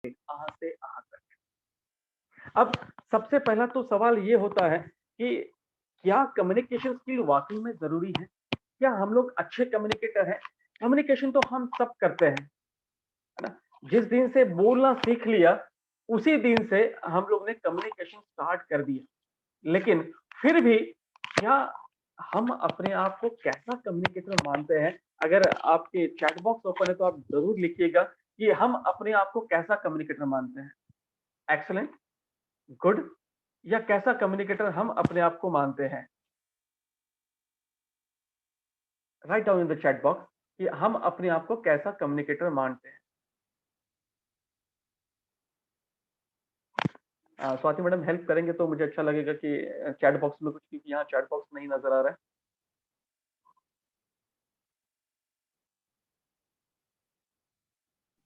आ से आ तक। अब सबसे पहला तो सवाल ये होता है कि क्या कम्युनिकेशन स्किल वाकई में जरूरी है? क्या हम लोग अच्छे कम्युनिकेटर हैं? कम्युनिकेशन तो हम सब करते हैं, है ना? जिस दिन से बोलना सीख लिया, उसी दिन से हम लोग ने कम्युनिकेशन स्टार्ट कर दिया। लेकिन फिर भी क्या हम अपने आप को कैसा कम्युनिकेटर मानते हैं? अगर आपके चैट बॉक्स ओपन है तो आप जरूर लिखिएगा कि हम अपने आप को कैसा कम्युनिकेटर मानते हैं? एक्सीलेंट, गुड, या कैसा कम्युनिकेटर हम अपने आप को मानते हैं? Write down in the chat box कि हम अपने आप को कैसा कम्युनिकेटर मानते हैं। स्वाति मैडम हेल्प करेंगे तो मुझे अच्छा लगेगा कि चैट बॉक्स में कुछ, क्योंकि यहाँ चैट बॉक्स नहीं नजर आ रहा है।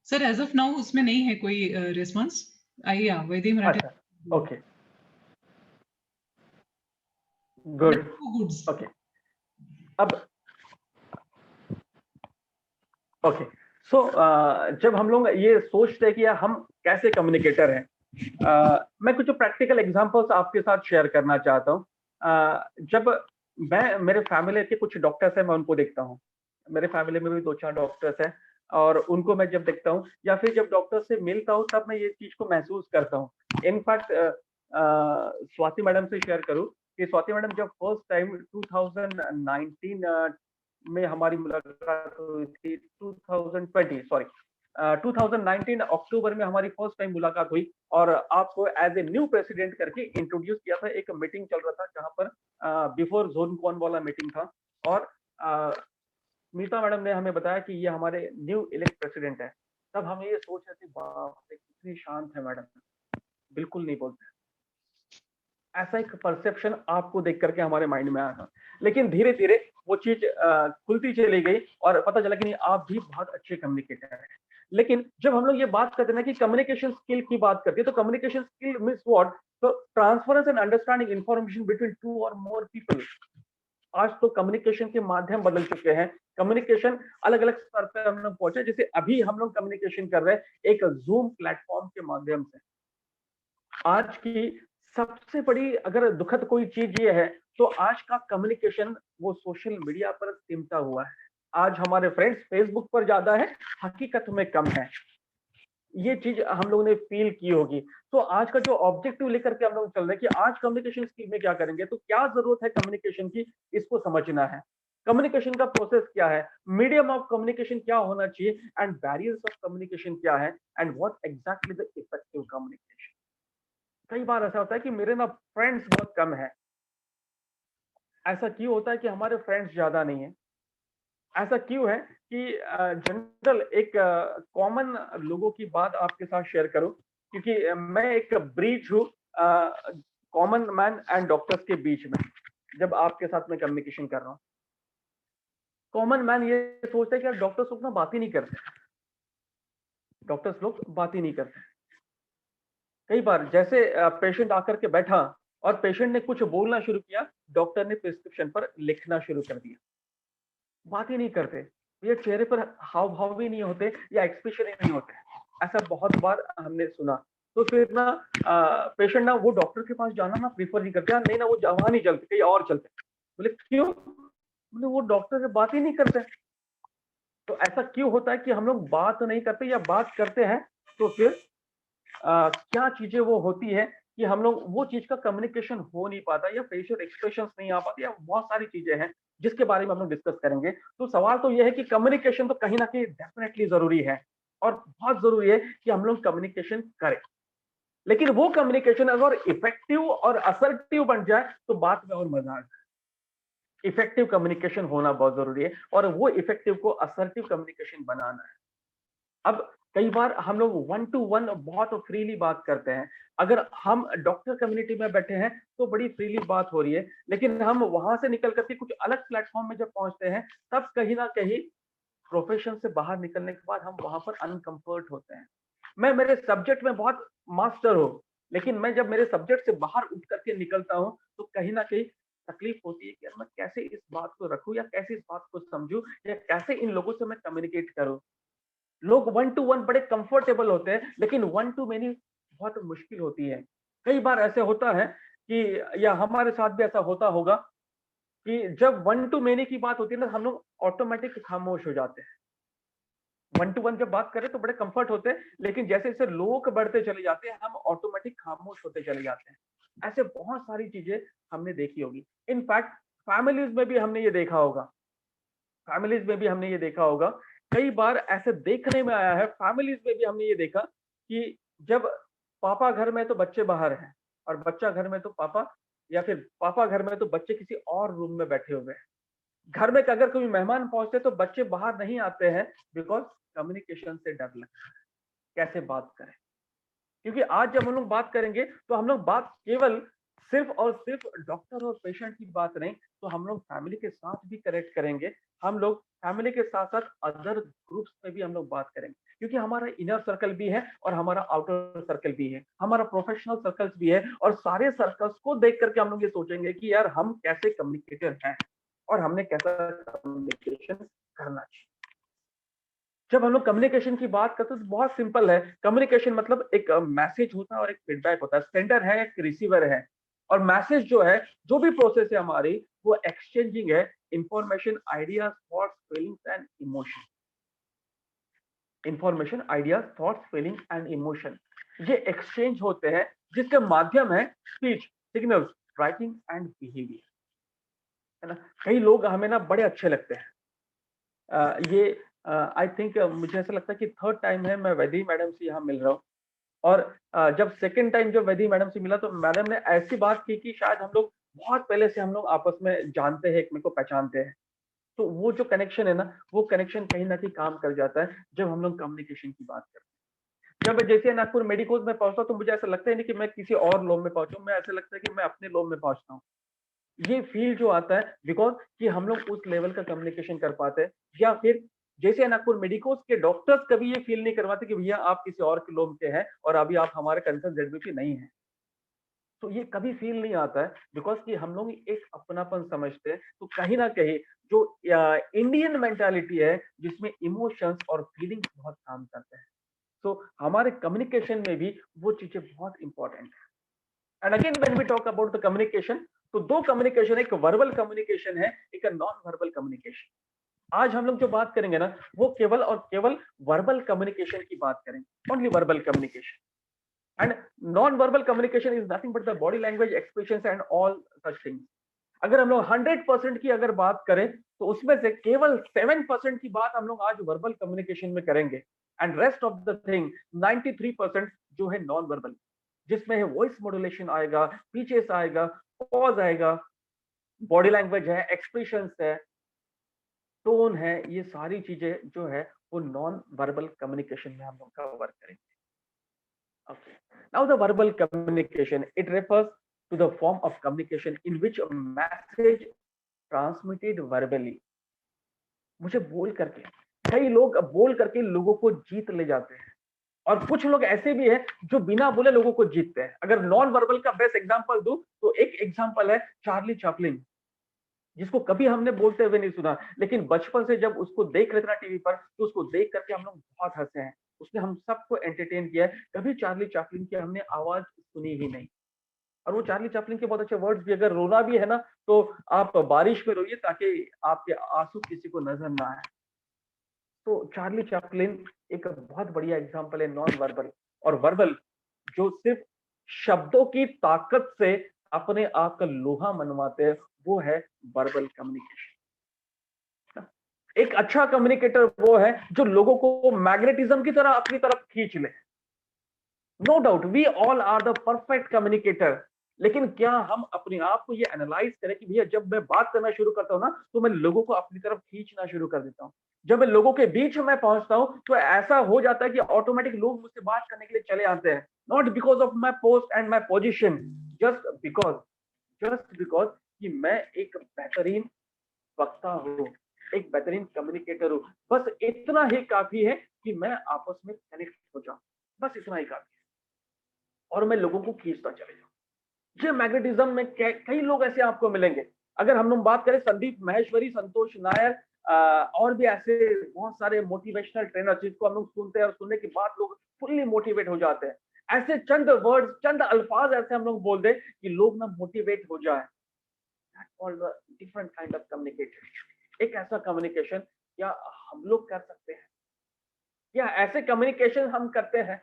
सर एज ऑफ नाउ उसमें नहीं है कोई रिस्पांस। आइए वैदिक मराठी। अच्छा, ओके, गुड, गुड्स। ओके। अब ओके, सो जब हम लोग ये सोचते हैं कि यार हम कैसे कम्युनिकेटर हैं, मैं कुछ प्रैक्टिकल एग्जांपल्स आपके साथ शेयर करना चाहता हूँ। जब मैं, मेरे फैमिली के कुछ डॉक्टर्स हैं, मैं उनको देखता हूँ। मेरे फैमिली में भी 2-4 डॉक्टर्स हैं और उनको मैं जब देखता हूँ या फिर जब डॉक्टर से मिलता हूँ तब मैं ये चीज को महसूस करता हूँ। इनफैक्ट स्वाति मैडम से शेयर करूँ कि स्वाति मैडम जब फर्स्ट टाइम 2019 में हमारी मुलाकात हुई थी, 2020 सॉरी 2019 अक्टूबर में हमारी फर्स्ट टाइम मुलाकात हुई और आपको एज ए न्यू प्रेसिडेंट करके इंट्रोड्यूस किया था। एक मीटिंग चल रहा था जहां पर बिफोर जोन कॉन वाला मीटिंग था और मीता मैडम ने हमें बताया कि ये हमारे न्यू इलेक्ट प्रेसिडेंट है। तब हम ये सोच रहे थे, बाप रे कितनी शांत है मैडम, बिल्कुल नहीं बोलते। ऐसा एक परसेप्शन आपको देख करके हमारे माइंड में आया था। लेकिन धीरे धीरे वो चीज खुलती चली गई और पता चला कि नहीं, आप भी बहुत अच्छे कम्युनिकेटर हैं। लेकिन जब हम लोग ये बात करते हैं ना कि कम्युनिकेशन स्किल की बात करते हैं, तो कम्युनिकेशन स्किल मीन्स व्हाट? तो transference and understanding information between two और मोर पीपल। आज तो कम्युनिकेशन के माध्यम बदल चुके हैं। कम्युनिकेशन अलग अलग स्तर पर हम लोग पहुंचे। जैसे अभी हम लोग कम्युनिकेशन कर रहे हैं एक जूम प्लेटफॉर्म के माध्यम से। आज की सबसे बड़ी अगर दुखद कोई चीज ये है तो आज का कम्युनिकेशन वो सोशल मीडिया पर सिमटा हुआ है। आज हमारे फ्रेंड्स फेसबुक पर ज्यादा है, हकीकत में कम है। ये चीज हम लोगों ने फील की होगी। तो आज का जो ऑब्जेक्टिव लेकर के हम लोग चल रहे हैं कि आज कम्युनिकेशन स्किल में क्या करेंगे, तो क्या जरूरत है कम्युनिकेशन की, इसको समझना है। कम्युनिकेशन का प्रोसेस क्या है, मीडियम ऑफ कम्युनिकेशन क्या होना चाहिए, एंड बैरियर्स ऑफ कम्युनिकेशन क्या है, and what exactly the effective communication. कई बार ऐसा होता है कि मेरे ना फ्रेंड्स बहुत कम है। ऐसा क्यों होता है कि हमारे फ्रेंड्स ज्यादा नहीं है? ऐसा क्यों है कि जनरल एक कॉमन लोगों की बात आपके साथ शेयर करूं, क्योंकि मैं एक ब्रिज हूं कॉमन मैन एंड डॉक्टर्स के बीच में। जब आपके साथ मैं कम्युनिकेशन कर रहा हूं, कॉमन मैन ये सोचते हैं कि यार डॉक्टर्स लोग ना बात ही नहीं करते। डॉक्टर्स लोग बात ही नहीं करते। कई बार जैसे पेशेंट आकर के बैठा और पेशेंट ने कुछ बोलना शुरू किया, डॉक्टर ने प्रिस्क्रिप्शन पर लिखना शुरू कर दिया। बात ही नहीं करते। ये चेहरे पर हाव भाव भी नहीं होते या एक्सप्रेशन ही नहीं होते। ऐसा बहुत बार हमने सुना। तो फिर ना पेशेंट ना वो डॉक्टर के पास जाना ना प्रीफर नहीं करते, नहीं ना वो वहां नहीं चलते, कहीं और चलते। बोले क्यों? बोले वो डॉक्टर से बात ही नहीं करते। तो ऐसा क्यों होता है कि हम लोग बात नहीं करते या बात करते हैं तो फिर क्या चीजें वो होती है कि हम लोग वो चीज का कम्युनिकेशन हो नहीं पाता या फेशियल एक्सप्रेशंस नहीं आ पाते या बहुत सारी चीजें हैं जिसके बारे में हम लोग डिस्कस करेंगे। तो सवाल तो ये है कि कम्युनिकेशन तो कहीं ना कहीं डेफिनेटली जरूरी है और बहुत जरूरी है कि हम लोग कम्युनिकेशन करें। लेकिन वो कम्युनिकेशन अगर इफेक्टिव और असर्टिव बन जाए तो बात में और मजा आ जाए। इफेक्टिव कम्युनिकेशन होना बहुत जरूरी है और वो इफेक्टिव को असर्टिव कम्युनिकेशन बनाना है। अब कई बार हम लोग वन टू वन बहुत फ्रीली बात करते हैं। अगर हम डॉक्टर कम्युनिटी में बैठे हैं तो बड़ी फ्रीली बात हो रही है, लेकिन हम वहां से निकल करके कुछ अलग प्लेटफॉर्म में जब पहुंचते हैं तब कहीं ना कहीं प्रोफेशन से बाहर निकलने के बाद हम वहां पर अनकंफर्ट होते हैं। मैं मेरे सब्जेक्ट में बहुत मास्टर हूँ, लेकिन मैं जब मेरे सब्जेक्ट से बाहर उठ करके निकलता हूँ तो कहीं ना कहीं तकलीफ होती है कि यार मैं कैसे इस बात को रखूं या कैसे इस बात को समझूं या कैसे इन लोगों से मैं कम्युनिकेट करूं। लोग वन टू वन बड़े कंफर्टेबल होते हैं, लेकिन वन टू मेनी बहुत मुश्किल होती है। कई बार ऐसे होता है कि या हमारे साथ भी ऐसा होता होगा कि जब वन टू मेनी की बात होती है ना, हम लोग ऑटोमेटिक खामोश हो जाते हैं। वन टू वन जब बात करें तो बड़े कंफर्ट होते हैं, लेकिन जैसे जैसे लोग बढ़ते चले जाते हैं, हम ऑटोमेटिक खामोश होते चले जाते हैं। ऐसे बहुत सारी चीजें हमने देखी होगी। इनफैक्ट फैमिलीज में भी हमने ये देखा होगा। फैमिलीज में भी हमने ये देखा होगा। कई बार ऐसे देखने में आया है, फैमिलीज में भी हमने ये देखा कि जब पापा घर में तो बच्चे बाहर हैं, और बच्चा घर में तो पापा, या फिर पापा घर में तो बच्चे किसी और रूम में बैठे हुए हैं। घर में अगर कोई मेहमान पहुंचते तो बच्चे बाहर नहीं आते हैं, बिकॉज कम्युनिकेशन से डर लगता है, कैसे बात करें। क्योंकि आज जब हम लोग बात करेंगे तो हम लोग बात केवल सिर्फ और सिर्फ डॉक्टर और पेशेंट की बात नहीं, तो हम लोग फैमिली के साथ भी करेक्ट करेंगे। हम लोग फैमिली के साथ साथ अदर ग्रुप्स में भी हम लोग बात करेंगे, क्योंकि हमारा इनर सर्कल भी है और हमारा आउटर सर्कल भी है, हमारा प्रोफेशनल सर्कल्स भी है, और सारे सर्कल्स को देख करके हम लोग ये सोचेंगे कि यार हम कैसे कम्युनिकेटर हैं और हमने कैसा कम्युनिकेशन करना चाहिए। जब हम लोग कम्युनिकेशन की बात करते हैं तो बहुत सिंपल है। कम्युनिकेशन मतलब एक मैसेज होता है और एक फीडबैक होता है। सेंडर है, एक रिसीवर है, और मैसेज जो है, जो भी प्रोसेस है हमारी, वो एक्सचेंजिंग है information, ideas, thoughts, feelings and emotion. Information, ideas, thoughts, feelings and emotion, ये एक्सचेंज होते हैं, जिसके माध्यम है speech, signals, writing and behaviour, है ना। कई लोग हमें ना बड़े अच्छे लगते हैं। ये आई थिंक मुझे ऐसा लगता है कि थर्ड टाइम है मैं वैदेही मैडम से यहाँ मिल रहा हूँ। और जब सेकंड टाइम जब वैदेही मैडम से मिला तो मैडम ने ऐसी बात की कि शायद हम लोग बहुत पहले से हम लोग आपस में जानते हैं, एक मेरे को पहचानते हैं। तो वो जो कनेक्शन है ना, वो कनेक्शन कहीं ना कहीं काम कर जाता है जब हम लोग कम्युनिकेशन की बात करते हैं। जब मैं जैसे नागपुर मेडिकोज में पहुंचता हूँ तो मुझे ऐसा लगता है नहीं कि मैं किसी और लोम में पहुंचा हूँ, मैं ऐसा लगता है कि मैं अपने लोम में पहुंचता हूँ। ये फील जो आता है बिकॉज कि हम लोग उस लेवल का कम्युनिकेशन कर पाते हैं। या फिर जैसे नागपुर मेडिकोज के डॉक्टर्स कभी ये फील नहीं करवाते कि भैया आप किसी और के लोग के हैं और अभी आप हमारे कंसर्न जेडबीपी नहीं है। तो ये कभी फील नहीं आता है, बिकॉज कि हम लोग एक अपनापन समझते हैं। तो कहीं ना कहीं जो इंडियन मेंटालिटी है, जिसमें इमोशंस और फीलिंग्स बहुत काम करते हैं, तो हमारे कम्युनिकेशन में भी वो चीजें बहुत इंपॉर्टेंट है। And again when we talk about the communication, तो दो कम्युनिकेशन, एक वर्बल कम्युनिकेशन है, एक नॉन वर्बल कम्युनिकेशन। आज हम लोग जो बात करेंगे ना, वो केवल और केवल वर्बल कम्युनिकेशन की बात करेंगे, only verbal communication. And non verbal communication is nothing but the body language, expressions and all such things. अगर हम लोग 100% की अगर बात करें तो उसमें से केवल 7% की बात हम लोग आज वर्बल कम्युनिकेशन में करेंगे, and rest of the thing 93% जो है नॉन वर्बल, जिसमें है वॉइस मॉड्यूलेशन आएगा, पीचेस आएगा, पॉज आएगा, बॉडी लैंग्वेज है, एक्सप्रेशंस है, टोन है, ये सारी चीजें जो है वो नॉन वर्बल कम्युनिकेशन में हम लोग कवर करेंगे। Okay. Now the verbal communication, it refers to the form of communication in which a message transmitted verbally। मुझे बोल करके, कई लोग बोल करके लोगों को जीत ले जाते हैं, और कुछ लोग ऐसे भी हैं जो बिना बोले लोगों को जीतते हैं। अगर नॉन वर्बल का बेस्ट एग्जांपल दूं तो एक एग्जांपल है चार्ली चैपलिन, जिसको कभी हमने बोलते हुए नहीं सुना, लेकिन बचपन से जब उसको देख रहे थे ना टीवी पर, तो उसको देख करके हम लोग बहुत हंसे हैं। उसने हम सबको एंटरटेन किया है। कभी चार्ली चैपलिन की हमने आवाज सुनी ही नहीं। और वो चार्ली चैपलिन के बहुत अच्छे वर्ड्स भी, अगर रोना भी है ना तो आप बारिश में रोइए ताकि आपके आंसू किसी को नजर ना आए। तो चार्ली चैपलिन एक बहुत बढ़िया एग्जांपल है नॉन वर्बल। और वर्बल जो सिर्फ शब्दों की ताकत से अपने आप का लोहा मनवाते हैं, वो है वर्बल कम्युनिकेशन। एक अच्छा कम्युनिकेटर वो है जो लोगों को मैग्नेटिज्म की तरह अपनी तरफ खींच ले। No doubt we all are the perfect communicator, लेकिन क्या हम अपने आप को ये एनालाइज करें कि भैया जब मैं बात करना शुरू करता हूं ना, तो मैं लोगों को अपनी तरफ खींचना शुरू कर देता हूं। जब मैं लोगों के बीच में पहुंचता हूं तो ऐसा हो जाता है कि ऑटोमेटिक लोग मुझसे बात करने के लिए चले आते हैं, not because of my post and my position, just because just because कि मैं एक बेहतरीन वक्ता हूँ, एक बेहतरीन कम्युनिकेटर हूँ। बस इतना ही काफी है कि मैं आपस में कनेक्ट हो जाऊं, बस इतना ही काफी है, और मैं लोगों को खींचता चले जाऊं। ये मैग्नेटिज्म में कई लोग ऐसे आपको मिलेंगे। अगर हम लोग बात करें संदीप महेश्वरी, संतोष नायर, और भी ऐसे बहुत सारे मोटिवेशनल ट्रेनर जिसको हम लोग सुनते हैं और सुनने के बाद लोग फुल्ली मोटिवेट हो जाते हैं। ऐसे चंद वर्ड्स, चंद अल्फाज ऐसे हम लोग बोल दें कि लोग ना मोटिवेट हो जाए। That called the different kind of communication. एक ऐसा कम्युनिकेशन क्या हम लोग कर सकते हैं? क्या ऐसे कम्युनिकेशन हम करते हैं?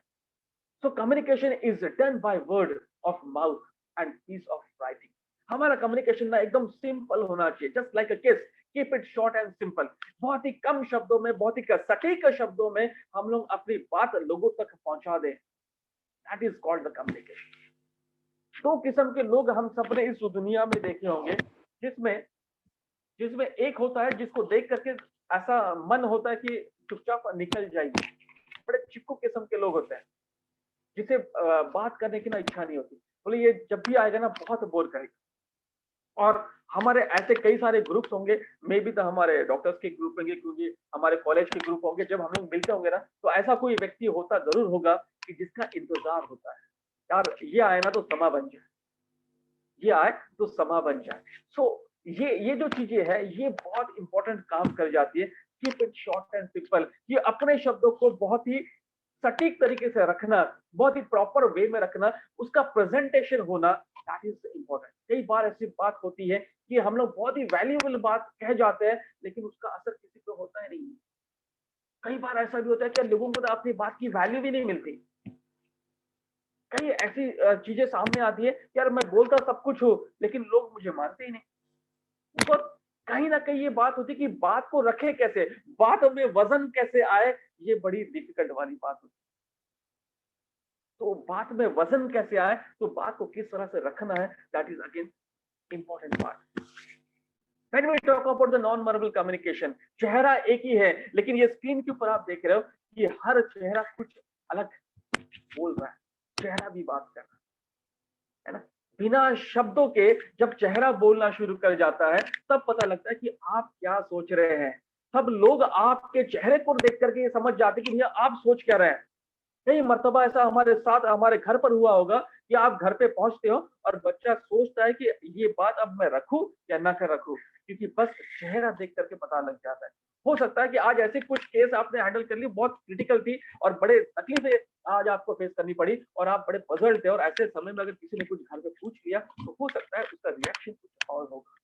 So communication is done by word of mouth and piece of writing. हमारा कम्युनिकेशन ना एकदम सिंपल होना चाहिए, जस्ट लाइक अ किस, keep it short and simple. बहुत ही कम शब्दों में, बहुत ही सटीक शब्दों में हम लोग अपनी बात लोगों तक पहुंचा दें। That is called the communication. दो किस्म के लोग हम सबने इस दुनिया में देखे होंगे, जिसमें जिसमें एक होता है जिसको देख करके ऐसा मन होता है कि चुपचाप निकल जाइए। बड़े चिपकू किस्म के लोग होते हैं जिसे बात करने की ना इच्छा नहीं होती, बोले ये जब भी आएगा ना बहुत बोर करेगा। और हमारे ऐसे कई सारे ग्रुप्स होंगे, मे बी तो हमारे डॉक्टर्स के ग्रुप होंगे, क्योंकि हमारे कॉलेज के ग्रुप होंगे, जब हम लोग मिलते होंगे ना तो ऐसा कोई व्यक्ति होता जरूर होगा कि जिसका इंतजार होता है, यार ये आए ना तो समा बन जाए, ये आए तो समा बन जाए। सो ये जो चीजें है ये बहुत इंपॉर्टेंट काम कर जाती है। Keep it short and simple, ये अपने शब्दों को बहुत ही सटीक तरीके से रखना, बहुत ही प्रॉपर वे में रखना, उसका प्रेजेंटेशन होना, दैट इज इंपॉर्टेंट। कई बार ऐसी बात होती है कि हम लोग बहुत ही वैल्यूएबल बात कह जाते हैं लेकिन उसका असर किसी पे होता ही नहीं है। कई बार ऐसा भी होता है कि लोगों को तो अपनी बात की वैल्यू भी नहीं मिलती। कई ऐसी चीजें सामने आती है, यार मैं बोलता सब कुछ हूँ लेकिन लोग मुझे मानते ही नहीं। तो कहीं ना कहीं ये बात होती है कि बात को रखे कैसे, बात में वजन कैसे आए, ये बड़ी डिफिकल्ट वाली बात होती है। तो बात में वजन कैसे आए, तो बात को किस तरह से रखना है, that is again important part. When we talk about the non verbal communication, चेहरा एक ही है लेकिन ये स्क्रीन के ऊपर आप देख रहे हो कि हर चेहरा कुछ अलग बोल रहा है, चेहरा भी बात कर रहा है ना। बिना शब्दों के जब चेहरा बोलना शुरू कर जाता है तब पता लगता है कि आप क्या सोच रहे हैं। सब लोग आपके चेहरे को देख करके ये समझ जाते हैं कि भैया आप सोच क्या रहे हैं। कई मर्तबा ऐसा हमारे साथ हमारे घर पर हुआ होगा कि आप घर पे पहुंचते हो और बच्चा सोचता है कि ये बात अब मैं रखूं या ना कर रखूं, क्योंकि बस चेहरा देख करके पता लग जाता है। हो सकता है कि आज ऐसे कुछ केस आपने हैंडल कर ली, बहुत क्रिटिकल थी और बड़े तकलीफें आज आपको फेस करनी पड़ी और आप बड़े पजल थे, और ऐसे समय में अगर किसी ने कुछ घर पे पूछ लिया तो हो सकता है उसका रिएक्शन कुछ और होगा।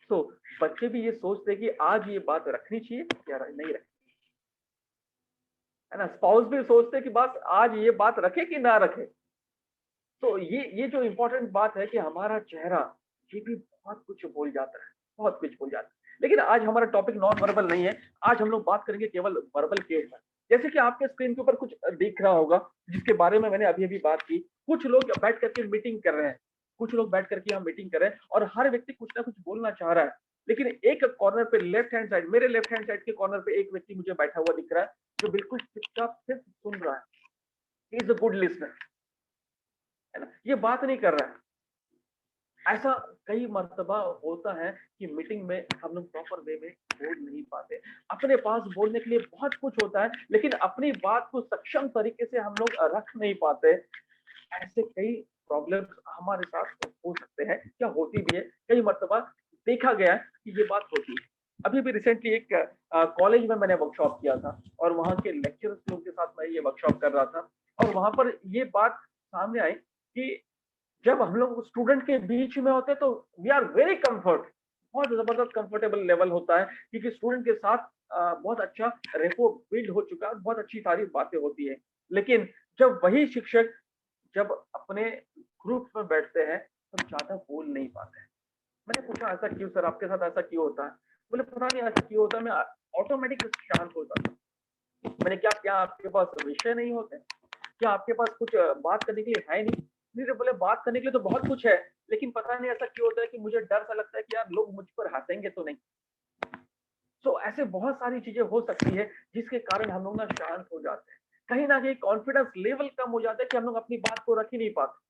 तो बच्चे भी ये सोचते हैं कि आज ये बात रखनी चाहिए या नहीं रखनी, है ना। स्पाउस भी सोचते हैं कि बस आज ये बात रखे कि ना रखे। तो ये जो इम्पोर्टेंट बात है कि हमारा चेहरा ये भी बहुत कुछ बोल जाता है, बहुत कुछ बोल जाता है। लेकिन आज हमारा टॉपिक नॉन वर्बल नहीं है, आज हम लोग बात करेंगे केवल वर्बल के ऊपर। जैसे कि आपके स्क्रीन के ऊपर कुछ दिख रहा होगा जिसके बारे में मैंने अभी अभी बात की। कुछ लोग बैठ करके मीटिंग कर रहे हैं, कुछ लोग बैठ करके यहाँ मीटिंग कर रहे हैं और हर व्यक्ति कुछ ना कुछ बोलना चाह रहा है। लेकिन एक कॉर्नर पे लेफ्ट हैंड साइड, मेरे लेफ्ट हैंड साइड के कॉर्नर पे एक व्यक्ति मुझे बैठा हुआ दिख रहा है जो बिल्कुल चुपचाप सिर्फ सुन रहा है। इज अ गुड लिसनर, है ना, ये बात नहीं कर रहा है। ऐसा कई मर्तबा होता है कि मीटिंग में हम लोग प्रॉपर वे में बोल नहीं पाते। अपने पास बोलने के लिए बहुत कुछ होता है लेकिन अपनी बात को सक्षम तरीके से हम लोग रख नहीं पाते। ऐसे कई प्रॉब्लम्स हमारे साथ हो सकते हैं, क्या होती भी है, कई मर्तबा देखा गया है कि ये बात होती है। अभी भी रिसेंटली एक कॉलेज में मैंने वर्कशॉप किया था और वहाँ के लेक्चरर्स लोग के साथ मैं ये वर्कशॉप कर रहा था और वहाँ पर ये बात सामने आई कि जब हम लोग स्टूडेंट के बीच में होते हैं तो वी आर वेरी कंफर्ट, बहुत जबरदस्त कंफर्टेबल लेवल होता है क्योंकि स्टूडेंट के साथ बहुत अच्छा रेपो बिल्ड हो चुका है, बहुत अच्छी सारी बातें होती है। लेकिन जब वही शिक्षक जब अपने ग्रुप में बैठते हैं तो ज्यादा बोल नहीं पाते हैं। मैंने पूछा ऐसा क्यों सर, आपके साथ ऐसा क्यों होता है? बोले पता नहीं ऐसा क्यों होता है, मैं ऑटोमेटिक शांत हो जाता हूँ। मैंने क्या क्या आपके पास विषय नहीं होते, क्या आपके पास कुछ बात करने के लिए है नहीं? नहीं रे, बोले बात करने के लिए तो बहुत कुछ है लेकिन पता नहीं ऐसा क्यों होता है कि मुझे डर सा लगता है कि यार लोग मुझ पर हंसेंगे तो नहीं। तो ऐसे बहुत सारी चीजें हो सकती है जिसके कारण हम लोग ना शांत हो जाते हैं। कहीं ना कहीं कॉन्फिडेंस लेवल कम हो जाता है कि हम लोग अपनी बात को रख ही नहीं पाते।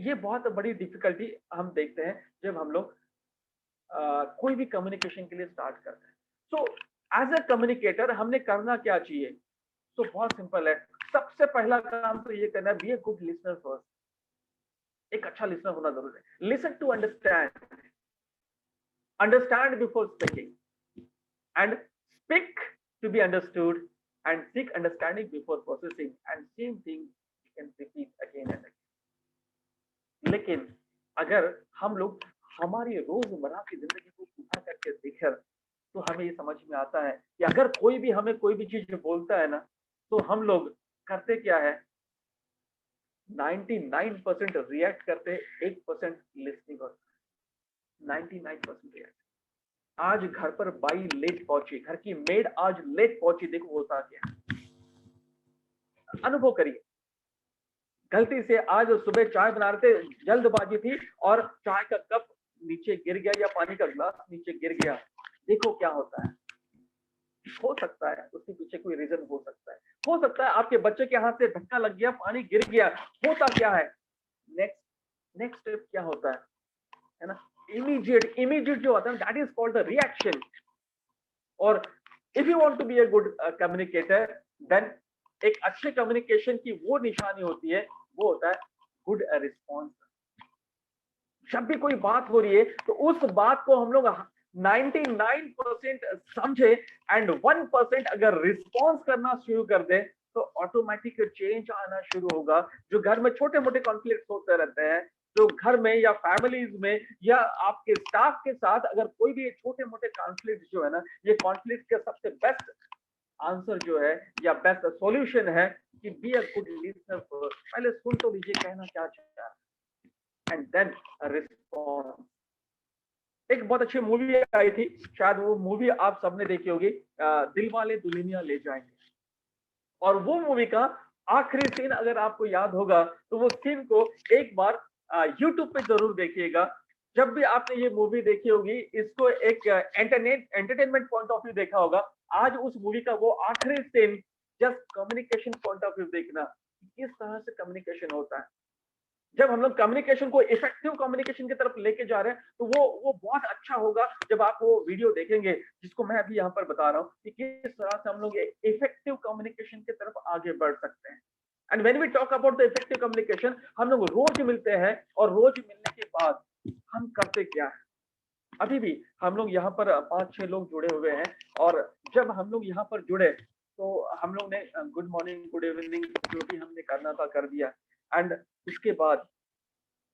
ये बहुत बड़ी डिफिकल्टी हम देखते हैं जब हम लोग कोई भी कम्युनिकेशन के लिए स्टार्ट करते हैं। सो एज अ कम्युनिकेटर हमने करना क्या चाहिए? तो बहुत सिंपल है। सबसे पहला काम तो ये करना है, be a good listener first. एक अच्छा लिसनर होना जरूरी है। Listen to understand, understand before speaking, and speak to be understood, and seek understanding before processing, and same thing you can repeat again and again. लेकिन अगर हम लोग हमारी रोजमर्रा की जिंदगी को पूरा करके देखें, तो हमें ये समझ में आता है कि अगर कोई भी हमें कोई भी चीज बोलता है ना, तो हम लोग करते क्या है, 99% रिएक्ट करते, 1% लिसनिंग होता है, 99% रिएक्ट। आज घर पर बाई लेट पहुंची, घर की मेड आज लेट पहुंची, देखो होता क्या है, अनुभव करिए। गलती से आज सुबह चाय बना रहे थे, जल्दबाजी थी और चाय का कप नीचे गिर गया या पानी का ग्लास नीचे गिर गया, देखो क्या होता है। हो सकता है उसके पीछे कोई रीजन हो सकता है आपके बच्चे के हाथ से धक्का लग गया, पानी गिर गया, होता क्या है, नेक्स्ट नेक्स्ट स्टेप क्या होता है ना, इमीडिएट जो होता है, that is called the reaction. और if you want to be a good communicator, then एक अच्छे कम्युनिकेशन की वो निशानी होती है, वो होता है गुड रिस्पॉन्स। जब भी कोई बात हो रही है तो उस बात को हम लोग 99% समझे एंड 1% अगर रिस्पॉन्स करना शुरू कर दे, तो ऑटोमेटिक चेंज आना शुरू होगा। जो घर में छोटे मोटे कॉन्फ्लिक्ट होते रहते हैं, जो घर में या फैमिलीज में या आपके स्टाफ के साथ अगर कोई भी छोटे मोटे कॉन्फ्लिक्ट जो है ना, ये कॉन्फ्लिक्ट का सबसे बेस्ट आंसर जो है या बेस्ट सॉल्यूशन है कि B a good listener first, पहले सुन तो लीजिए कहना क्या चाहता है, एंड देन रिस्पॉन्स। एक बहुत अच्छी मूवी आई थी, शायद वो मूवी आप सबने देखी होगी, दिलवाले दुल्हनिया ले जाएंगे। और वो मूवी का आखिरी सीन अगर आपको याद होगा, तो वो सीन को एक बार यूट्यूब पे जरूर देखिएगा। जब भी आपने ये मूवी देखी होगी, इसको एक एंटरटेनमेंट पॉइंट ऑफ व्यू देखा होगा, आज उस मूवी का वो आखिरी scene just communication point of view देखना, किस तरह से कम्युनिकेशन होता है। जब हम लोग कम्युनिकेशन को इफेक्टिव कम्युनिकेशन की तरफ लेके जा रहे हैं, तो वो बहुत अच्छा होगा जब आप वो वीडियो देखेंगे, जिसको मैं अभी यहाँ पर बता रहा हूँ कि किस तरह से हम लोग इफेक्टिव कम्युनिकेशन की तरफ आगे बढ़ सकते हैं। And when we talk about the effective communication, हम लोग रोज मिलते हैं और रोज मिलने के बाद हम करते क्या है। अभी भी हम लोग यहाँ पर 5-6 लोग जुड़े हुए हैं, और जब हम लोग यहाँ पर जुड़े तो हम लोग ने गुड मॉर्निंग, गुड इवनिंग जो भी हमने करना था कर दिया। एंड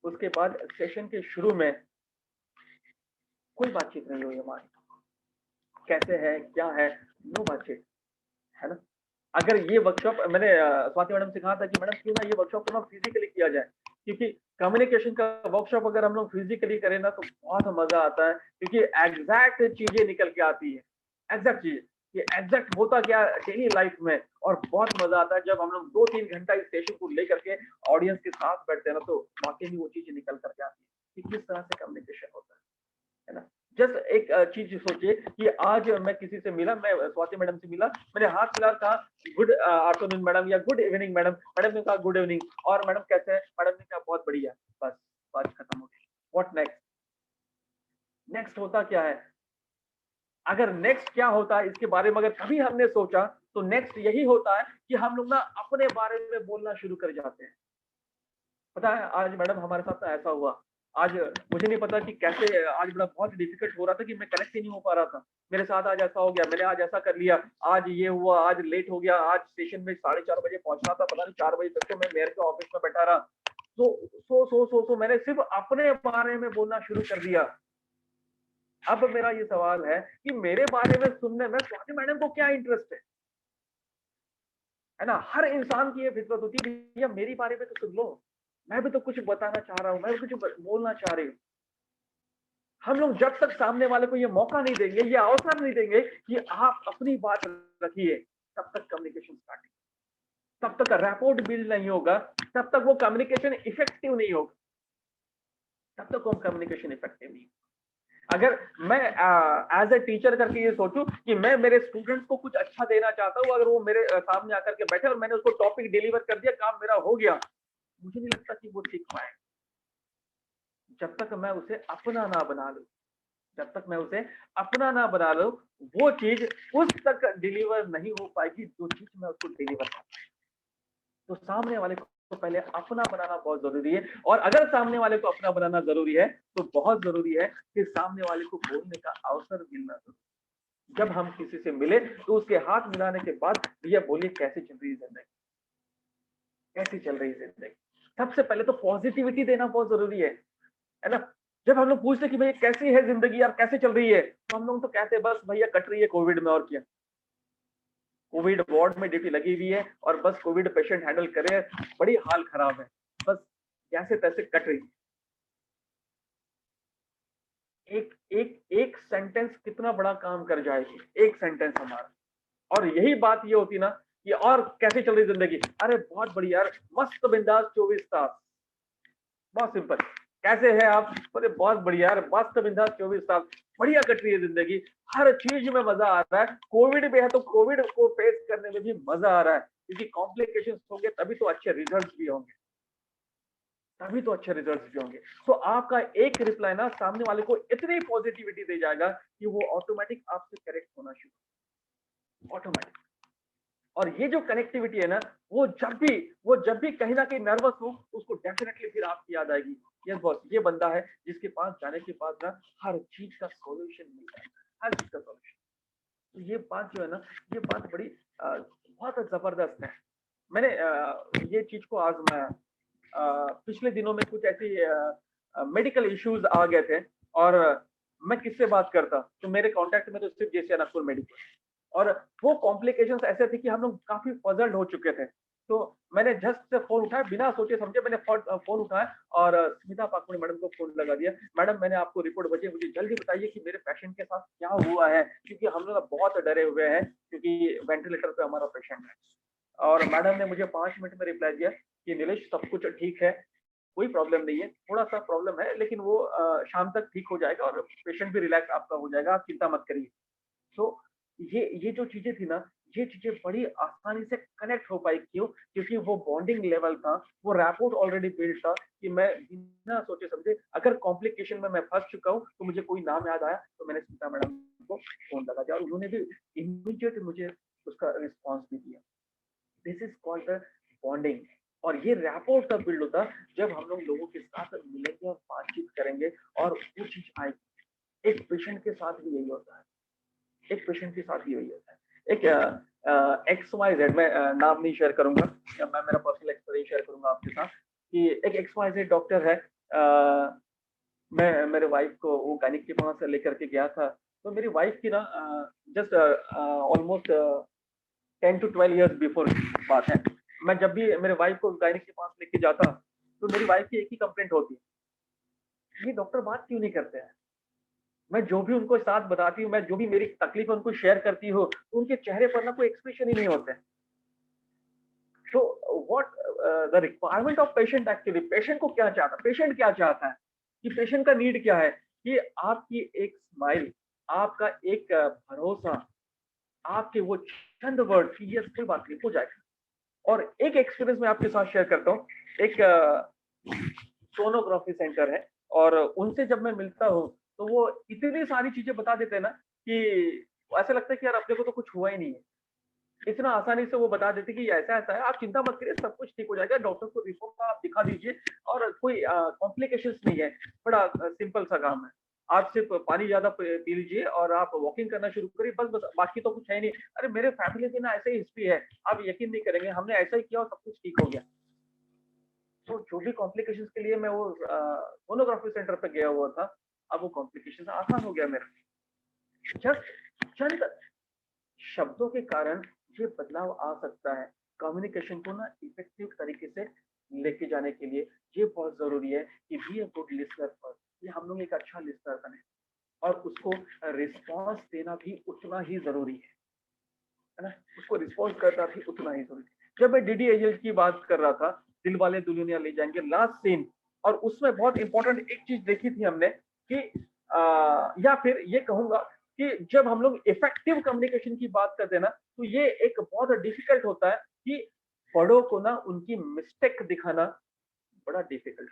उसके बाद सेशन के शुरू में कोई बातचीत नहीं हुई हमारी, कैसे है क्या है, नो बातचीत, है ना। अगर ये वर्कशॉप मैंने स्वाति मैडम से कहा था कि मैडम क्यों ना ये वर्कशॉप को ना फिजिकली किया जाए, क्योंकि कम्युनिकेशन का वर्कशॉप अगर हम लोग फिजिकली करें ना तो बहुत मजा आता है, क्योंकि एग्जैक्ट चीजें निकल के आती है, एग्जैक्ट चीज, ये एग्जैक्ट होता क्या डेली लाइफ में। और बहुत मजा आता है जब हम लोग 2-3 घंटा इस सेशन को लेकर के ऑडियंस के साथ बैठते हैं ना, तो वाकई में वो चीजें निकल करके आती है कि किस तरह से कम्युनिकेशन होता है ना। जस्ट एक चीज सोचिए कि आज मैं किसी से मिला, मैं स्वाति मैडम से मिला, मैंने हाथ मिला, कहा गुड आफ्टरनून मैडम या गुड इवनिंग मैडम, मैडम ने कहा गुड इवनिंग, और मैडम कैसे हैं, मैडम ने कहा बहुत बढ़िया, बस बात खत्म हो गई। व्हाट नेक्स्ट, नेक्स्ट होता क्या है। अगर नेक्स्ट क्या होता है इसके बारे में अगर कभी हमने सोचा, तो नेक्स्ट यही होता है कि हम लोग ना अपने बारे में बोलना शुरू कर जाते हैं। पता है आज मैडम हमारे साथ ना ऐसा हुआ, आज मुझे नहीं पता कि कैसे, आज बड़ा बहुत डिफिकल्ट हो रहा था कि मैं कनेक्ट ही नहीं हो पा रहा था। मेरे साथ आज ऐसा हो गया, मैंने आज ऐसा कर लिया, आज ये हुआ, आज लेट हो गया, आज स्टेशन में 4:30 बजे पहुंचना था, पता नहीं 4 बजे तक तो मैं मेयर के ऑफिस में बैठा रहा। तो मैंने सिर्फ अपने बारे में बोलना शुरू कर दिया। अब मेरा ये सवाल है कि मेरे बारे में सुनने में स्वाति मैडम को क्या इंटरेस्ट है ना। हर इंसान की ये फितरत होती है, भैया मेरी बारे में तो सुन लो, मैं भी तो कुछ बताना चाह रहा हूँ, मैं भी कुछ बोलना चाह रही हूँ। हम लोग जब तक सामने वाले को ये मौका नहीं देंगे, ये अवसर नहीं देंगे कि आप अपनी बात रखिए, तब तक कम्युनिकेशन स्टार्ट, तब तक रैपोर्ट बिल्ड नहीं होगा, तब तक वो कम्युनिकेशन इफेक्टिव नहीं होगा, तब तक वो कम्युनिकेशन इफेक्टिव नहीं। अगर मैं एज ए टीचर करके ये सोचूं कि मैं मेरे स्टूडेंट्स को कुछ अच्छा देना चाहता हूँ, अगर वो मेरे सामने आकर के बैठे और मैंने उसको टॉपिक डिलीवर कर दिया, काम मेरा हो गया, मुझे नहीं लगता कि वो सीख पाए, जब तक मैं उसे अपना ना बना लूं। जब तक मैं उसे अपना ना बना लूं, वो चीज उस तक डिलीवर नहीं हो पाएगी जो चीज मैं उसको डिलीवर कर। तो सामने वाले तो पहले अपना बनाना बहुत जरूरी है, और अगर सामने वाले को अपना बनाना जरूरी है तो बहुत जरूरी है कि सामने वाले को बोलने का अवसर मिलना जरूरी है। जब हम किसी से मिले तो उसके हाथ मिलाने के बाद भैया बोलिए कैसे चल रही है जिंदगी, कैसी चल रही है जिंदगी। सबसे पहले तो पॉजिटिविटी देना बहुत जरूरी है ना। जब हम लोग पूछते कि भैया कैसी है जिंदगी यार, कैसे चल रही है, तो हम लोग तो कहते हैं बस भैया कट रही है कोविड में, और क्या, कोविड वार्ड में ड्यूटी लगी हुई है और बस कोविड पेशेंट हैंडल करे, बड़ी हाल खराब है, बस जैसे तैसे कट रही है। एक एक एक सेंटेंस कितना बड़ा काम कर जाएगी, एक सेंटेंस हमारा। और यही बात ये होती ना कि और कैसे चल रही जिंदगी, अरे बहुत बढ़िया यार, मस्त बिंदास 24 तास, बहुत सिंपल। कैसे है आप, अरे बहुत बढ़िया यार, मस्त बिंदास 24 तास, बढ़िया कट रही है जिंदगी, हर चीज में मजा आ रहा है। कोविड भी है तो कोविड को फेस करने में भी मजा आ रहा है, क्योंकि कॉम्प्लिकेशन होंगे तभी तो अच्छे रिजल्ट भी होंगे, तभी तो अच्छे रिजल्ट्स भी होंगे। तो आपका एक रिप्लाई ना सामने वाले को इतनी पॉजिटिविटी दे जाएगा कि वो ऑटोमेटिक आपसे करेक्ट होना शुरू, ऑटोमेटिक। और ये जो कनेक्टिविटी है ना, वो जब भी कहीं ना कहीं नर्वस हो, उसको डेफिनेटली फिर आपकी याद आएगी, यस बॉस ये बंदा है जिसके पास जाने के बाद ना हर चीज का सॉल्यूशन मिलता है, हर चीज का सॉल्यूशन। तो ये बात जो है ना, ये बात बड़ी बहुत जबरदस्त है। मैंने ये चीज को आजमाया। पिछले दिनों में कुछ ऐसी मेडिकल इश्यूज आ गए थे, और मैं किससे बात करता, तो मेरे कांटेक्ट में तो सिर्फ जेसी नागपुर मेडिकल, और वो कॉम्प्लिकेशंस ऐसे थे कि हम लोग काफी पजल्ड हो चुके थे। तो मैंने जस्ट से फोन उठाया, बिना सोचे समझे मैंने फोन उठाया और स्मिता पाकुड़ मैडम को फोन लगा दिया। मैडम मैंने आपको रिपोर्ट भेजी, मुझे जल्दी बताइए कि मेरे पेशेंट के साथ क्या हुआ है, क्योंकि हम लोग बहुत डरे हुए हैं, क्योंकि वेंटिलेटर पे हमारा पेशेंट है। और मैडम ने मुझे 5 मिनट में रिप्लाई दिया कि नीलेश सब कुछ ठीक है, कोई प्रॉब्लम नहीं है, थोड़ा सा प्रॉब्लम है लेकिन वो शाम तक ठीक हो जाएगा और पेशेंट भी रिलैक्स आपका हो जाएगा, आप चिंता मत करिए। तो ये जो चीजें थी ना, ये चीजें बड़ी आसानी से कनेक्ट हो पाई, क्यों, क्योंकि वो बॉन्डिंग लेवल था, वो रैपोर्ट ऑलरेडी बिल्ड था, कि मैं बिना सोचे समझे अगर कॉम्प्लिकेशन में मैं फंस चुका हूँ तो मुझे कोई नाम याद आया तो मैंने सीता मैडम को फोन लगा दिया, और उन्होंने भी इमीडिएट मुझे उसका रिस्पॉन्स भी दिया। This is called the bonding. और ये रैपोर्ट तब बिल्ड होता जब हम लोग लोगों के साथ मिलेंगे और बातचीत करेंगे, और वो चीज आएगी। एक पेशेंट के साथ भी यही होता है, एक पेशेंट के साथ ही यही होता है। एक एक्स वाई जेड, मैं नाम नहीं शेयर करूंगा, या मैं मेरा पर्सनल एक्सपीरियंस शेयर करूंगा आपके साथ, कि एक एक्स वाई जेड डॉक्टर है। मैं मेरे वाइफ को वो गायनिक के पास लेकर के गया था। तो मेरी वाइफ की ना just almost 10 to 12 years before बात है। मैं जब भी मेरे वाइफ को गायनिक के पास लेके जाता, तो मेरी वाइफ की एक ही कंप्लेंट होती है, ये डॉक्टर बात क्यों नहीं करते हैं। मैं जो भी उनको साथ बताती हूँ, मैं जो भी मेरी तकलीफ उनको शेयर करती हूँ, तो उनके चेहरे पर ना कोई एक्सप्रेशन ही नहीं होते। So what the requirement of patient, actually patient को क्या चाहता है, पेशेंट क्या चाहता है, कि पेशेंट का नीड क्या है, कि आपकी एक स्माइल, आपका एक भरोसा, आपके वो चंद वर्ड की यस कोई बात नहीं हो जाएगा। और एक एक्सपीरियंस मैं आपके साथ शेयर करता हूँ। एक सोनोग्राफी सेंटर है, और उनसे जब मैं मिलता हूँ तो वो इतनी सारी चीजें बता देते हैं ना कि ऐसा लगता है कि यार अपने को तो कुछ हुआ ही नहीं है। इतना आसानी से वो बता देते कि ऐसा ऐसा है, आप चिंता मत करिए, सब कुछ ठीक हो जाएगा, डॉक्टर को रिपोर्ट आप दिखा दीजिए, और कोई कॉम्प्लिकेशंस नहीं है, बड़ा सिंपल सा काम है। आप सिर्फ पानी ज्यादा पी लीजिए और आप वॉकिंग करना शुरू करिए, बस बस बाकी तो कुछ है नहीं। अरे मेरे फैमिली की ना ऐसे ही हिस्ट्री है, आप यकीन नहीं करेंगे, हमने ऐसा ही किया और सब कुछ ठीक हो गया। तो जो भी कॉम्प्लिकेशंस के लिए मैं वो सोनोग्राफी सेंटर पे गया हुआ था, अब वो कॉम्प्लिकेशन आसान हो गया मेरा। जस्ट चंद शब्दों के कारण ये बदलाव आ सकता है। कम्युनिकेशन को ना इफेक्टिव तरीके से लेके जाने के लिए ये बहुत जरूरी है कि B a good listener first, ये हम लोग एक अच्छा लिसनर बने, और उसको रिस्पॉन्स देना भी उतना ही जरूरी है ना, उसको रिस्पॉन्स करना भी उतना ही जरूरी है। जब मैं डीडीएल की बात कर रहा था, दिल वाले दुल्हनिया ले जाएंगे, लास्ट सीन, और उसमें बहुत इंपॉर्टेंट एक चीज देखी थी हमने कि या फिर ये कहूंगा कि जब हम लोग इफेक्टिव कम्युनिकेशन की बात करते हैं ना, तो ये एक बहुत डिफिकल्ट होता है कि बड़ों को ना उनकी मिस्टेक दिखाना बड़ा डिफिकल्ट,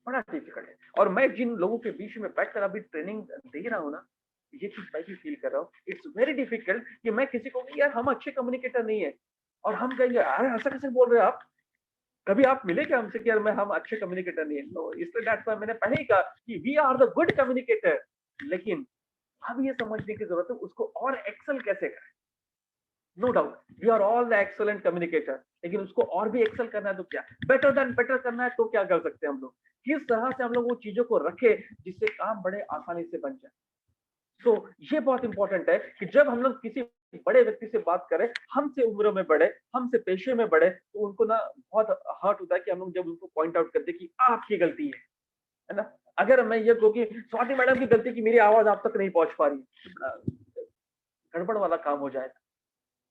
बड़ा डिफिकल्ट है। और मैं जिन लोगों के बीच में बैठकर अभी ट्रेनिंग दे रहा हूँ ना, ये चीज मैं भी फील कर रहा हूँ, इट्स वेरी डिफिकल्ट कि मैं किसी को यार हम अच्छे कम्युनिकेटर नहीं है, और हम कहेंगे अरे ऐसा कैसे बोल रहे हो आप, कभी आप मिले क्या हमसे कि यार मैं हम अच्छे कम्युनिकेटर नहीं है? नो, इसलिए दैट्स व्हाई मैंने पहले ही कहा कि we are the good communicator. लेकिन अब ये समझने की जरूरत है उसको और एक्सेल कैसे करें। No doubt we are all the excellent communicator, लेकिन उसको और भी एक्सेल करना है तो क्या, बेटर देन बेटर करना है तो क्या कर सकते हैं हम लोग, किस तरह से हम लोग वो चीजों को रखे जिससे काम बड़े आसानी से बन जाए। तो ये बहुत इंपॉर्टेंट है कि जब हम लोग किसी बड़े व्यक्ति से बात करें, हमसे उम्र में बड़े, हमसे पेशे में बड़े, तो उनको ना बहुत हर्ट होता है कि हम लोग जब उनको पॉइंट आउट करते हैं कि आपकी गलती है ना। अगर मैं ये कहूँ कि स्वाति मैडम की गलती की मेरी आवाज आप तक नहीं पहुंच पा रही है, गड़बड़ वाला काम हो जाएगा।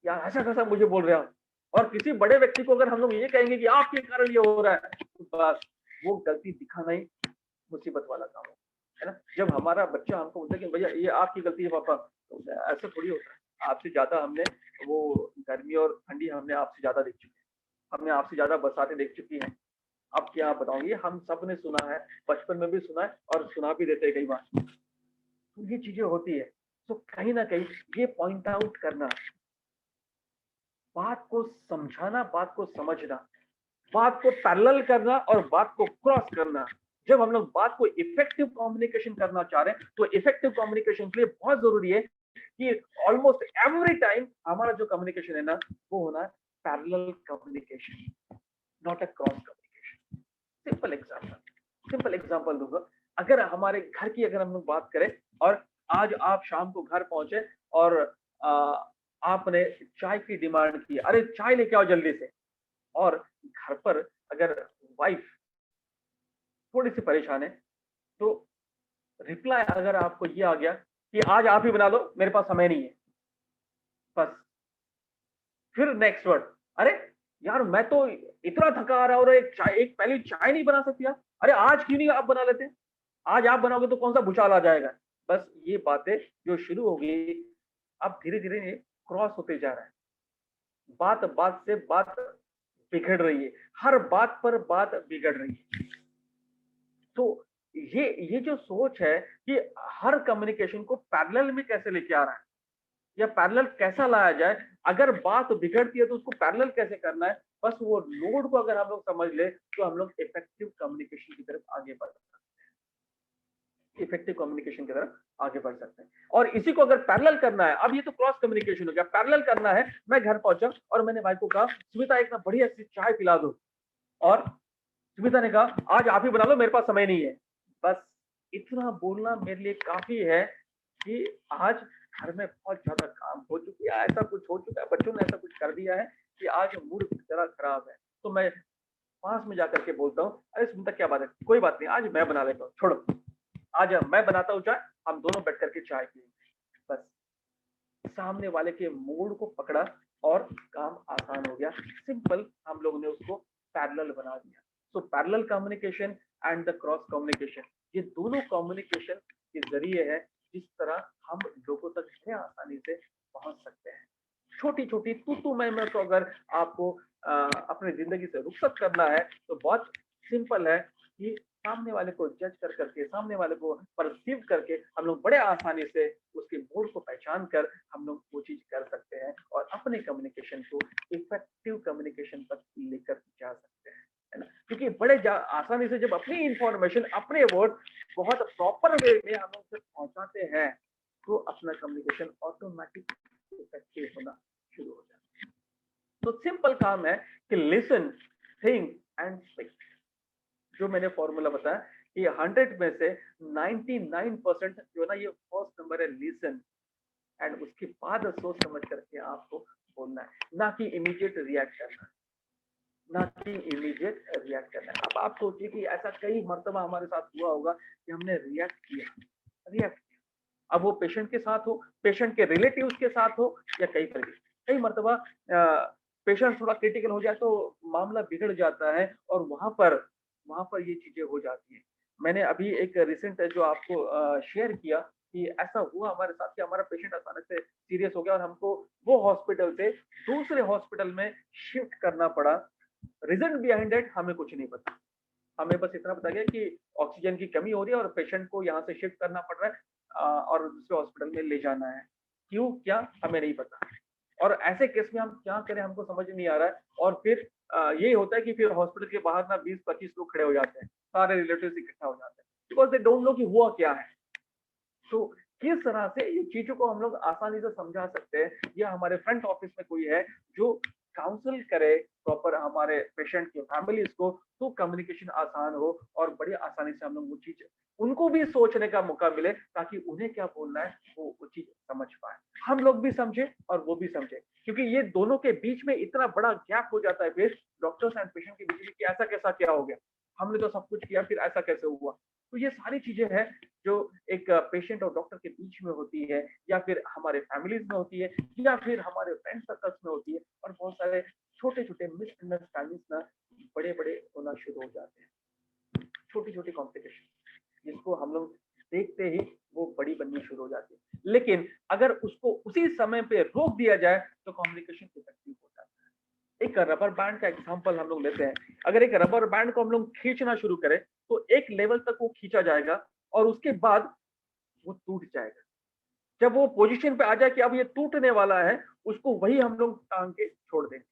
यार ऐसा कैसा मुझे बोल रहे हो। और किसी बड़े व्यक्ति को अगर हम लोग ये कहेंगे कि आपके कारण ये हो रहा है, तो बस वो गलती दिखाना ही मुसीबत वाला काम है ना। जब हमारा बच्चा हमको बोलता है कि भैया ये आपकी गलती है पापा, तो ऐसा थोड़ी होता है। आपसे ज्यादा हमने वो गर्मी और ठंडी हमने आपसे ज्यादा देख चुके हैं, हमने आपसे ज्यादा बरसातें देख चुकी हैं। अब क्या बताऊंगी, हम सब ने सुना है, बचपन में भी सुना है और सुना भी देते हैं कई बार। तो ये चीजें होती है। तो कहीं ना कहीं ये पॉइंट आउट करना, बात को समझाना, बात को समझना, बात को पैरेलल करना और बात को क्रॉस करना। जब हम लोग बात को इफेक्टिव कम्युनिकेशन करना चाह रहे हैं, तो इफेक्टिव कम्युनिकेशन के लिए बहुत जरूरी है कि ऑलमोस्ट एवरी टाइम हमारा जो कम्युनिकेशन है ना, वो होना है parallel communication, not a cross communication. Simple example दूंगा। अगर हमारे घर की अगर हम लोग बात करें और आज आप शाम को घर पहुंचे और आ, आपने चाय की डिमांड की, अरे चाय लेके आओ जल्दी से। और घर पर अगर वाइफ थोड़ी सी परेशान है, तो रिप्लाई अगर आपको ये आ गया कि आज आप ही बना लो, मेरे पास समय नहीं है, बस। फिर नेक्स्ट वर्ड, अरे यार मैं तो इतना थका आ रहा हूँ, एक पहले चाय नहीं बना सकती आप, अरे आज क्यों नहीं आप बना लेते, आज आप बनाओगे तो कौन सा भूचाल आ जाएगा। बस ये बातें जो शुरू हो गई, अब धीरे धीरे क्रॉस होते जा रहा है। बात बात से बात बिगड़ रही है, हर बात पर बात बिगड़ रही है। तो ये जो सोच है कि हर कम्युनिकेशन को पैरेलल में कैसे लेके आ रहा है या पैरेलल कैसा लाया जाए, अगर बात बिगड़ती है तो उसको पैरेलल कैसे करना है, बस वो नोड को अगर हम लोग समझ ले तो हम लोग इफेक्टिव कम्युनिकेशन की तरफ आगे बढ़ सकते हैं, इफेक्टिव कम्युनिकेशन की तरफ आगे बढ़ सकते हैं। और इसी को अगर पैरेलल करना है, अब ये तो क्रॉस कम्युनिकेशन हो गया, पैरेलल करना है, मैं घर पहुंचा और मैंने भाई को कहा सुमिता एक ना बढ़िया सी चाय पिला दो, और सुमिता ने कहा आज आप ही बना लो, मेरे पास समय नहीं है। बस इतना बोलना मेरे लिए काफी है कि आज घर में बहुत ज्यादा काम हो चुकी है, ऐसा कुछ हो चुका है, बच्चों ने ऐसा कुछ कर दिया है कि आज मूड जरा खराब है। तो मैं पास में जाकर के बोलता हूँ, अरे सुमिता क्या बात है, कोई बात नहीं, आज मैं बना लेता हूँ, छोड़ो, आज मैं बनाता हूँ चाय, हम दोनों बैठ करके चाय पियेंगे। बस सामने वाले के मूड को पकड़ा और काम आसान हो गया। सिंपल, हम लोगों ने उसको पैरेलल बना दिया। So parallel communication and the cross communication, ये दोनों कम्युनिकेशन के जरिए है जिस तरह हम लोगों तक इतने आसानी से पहुंच सकते हैं। छोटी छोटी तू मैं तो अगर आपको अपनी जिंदगी से रुखसत करना है तो बहुत सिंपल है कि सामने वाले को जज कर करके, सामने वाले को परसीव करके हम लोग बड़े आसानी से उसके मूड को पहचान कर हम लोग वो चीज कर सकते हैं और अपने कम्युनिकेशन को इफेक्टिव कम्युनिकेशन तक लेकर जा सकते हैं, है ना। क्योंकि बड़े आसानी से जब अपनी इंफॉर्मेशन, अपने वर्ड बहुत प्रॉपर वे में हम लोग पहुंचाते हैं, तो अपना कम्युनिकेशन ऑटोमेटिक इफेक्टिव होना शुरू हो जाता है। तो सिंपल काम है कि लिसन, थिंक एंड स्पीक। जो मैंने फॉर्मूला बताया कि 100 में से 99% जो ना, ये फर्स्ट नंबर है लिसन, एंड उसके बाद सोच समझ करके आपको बोलना है, ना कि इमीडिएट रिएक्ट करना, ना कि इमीडिएट रिएक्ट करना है। अब आप सोचिए कि ऐसा कई मर्तबा हमारे साथ हुआ होगा कि हमने रिएक्ट किया। अब वो पेशेंट के साथ हो, पेशेंट के रिलेटिव्स के साथ हो, या कई मर्तबा पेशेंट थोड़ा क्रिटिकल हो जाए तो मामला बिगड़ जाता है और वहां पर ये चीजें हो जाती है। मैंने अभी एक रिसेंट जो आपको शेयर किया कि ऐसा हुआ हमारे साथ कि हमारा पेशेंट अचानक से सीरियस हो गया और हमको वो हॉस्पिटल से दूसरे हॉस्पिटल में शिफ्ट करना पड़ा। रीजन बिहाइंड इट हमें कुछ नहीं पता, हमें बस इतना पता गया कि ऑक्सीजन की कमी हो रही है और पेशेंट को यहाँ से शिफ्ट करना पड़ रहा है और दूसरे हॉस्पिटल में ले जाना है। क्यों क्या हमें नहीं पता। और ऐसे केस में हम क्या करें हमको समझ नहीं आ रहा है। और फिर ये होता है कि फिर हॉस्पिटल के बाहर ना 20-25 लोग खड़े हो जाते हैं, सारे रिलेटिव्स इकट्ठा हो जाते हैं, बिकॉज़ दे डोंट नो कि हुआ क्या है। तो किस तरह से ये चीज़ों को हम लोग आसानी से समझा सकते हैं, या हमारे फ्रंट ऑफिस में कोई है जो काउंसल करे प्रॉपर हमारे पेशेंट की फैमिलीज़ को, तो कम्युनिकेशन आसान हो और बड़ी आसानी से हम लोग वो चीज़ उनको भी सोचने का मौका मिले, ताकि उन्हें क्या बोलना है वो चीज़ समझ पाएँ। हम लोग भी समझें और वो भी समझें, क्योंकि ये दोनों के बीच में इतना बड़ा गैप हो जाता है फिर डॉक्टर्स एंड पेशेंट के बीच में कि ऐसा कैसा क्या हो गया? हमने तो सब कुछ किया, फिर ऐसा कैसे हुआ? तो ये सारी चीज़ें हैं जो एक पेशेंट और डॉक्टर के बीच में होती है, या फिर हमारे फैमिलीज में होती है, या फिर हमारे फ्रेंड सर्कल्स में होती है, और बहुत सारे छोटे-छोटे मिसअंडरस्टैंडिंग्स ना बड़े-बड़े होना शुरू हो जाते हैं। छोटी-छोटी कॉम्प्लिकेशन जिसको हम लोग देखते ही वो बड़ी बननी शुरू हो जाती है। लेकिन अगर उसको उसी समय पे रोक दिया जाए तो कम्युनिकेशन इफेक्टिव हो जाता है। एक रबर बैंड का एग्जांपल हम लोग लेते हैं। अगर एक रबर बैंड को हम लोग खींचना शुरू करें तो एक लेवल तक वो खींचा जाएगा, और उसके बाद वो टूट जाएगा। जब वो पोजीशन पे आ जाए कि अब ये टूटने वाला है, उसको वही हम लोग टांग के छोड़ देंगे,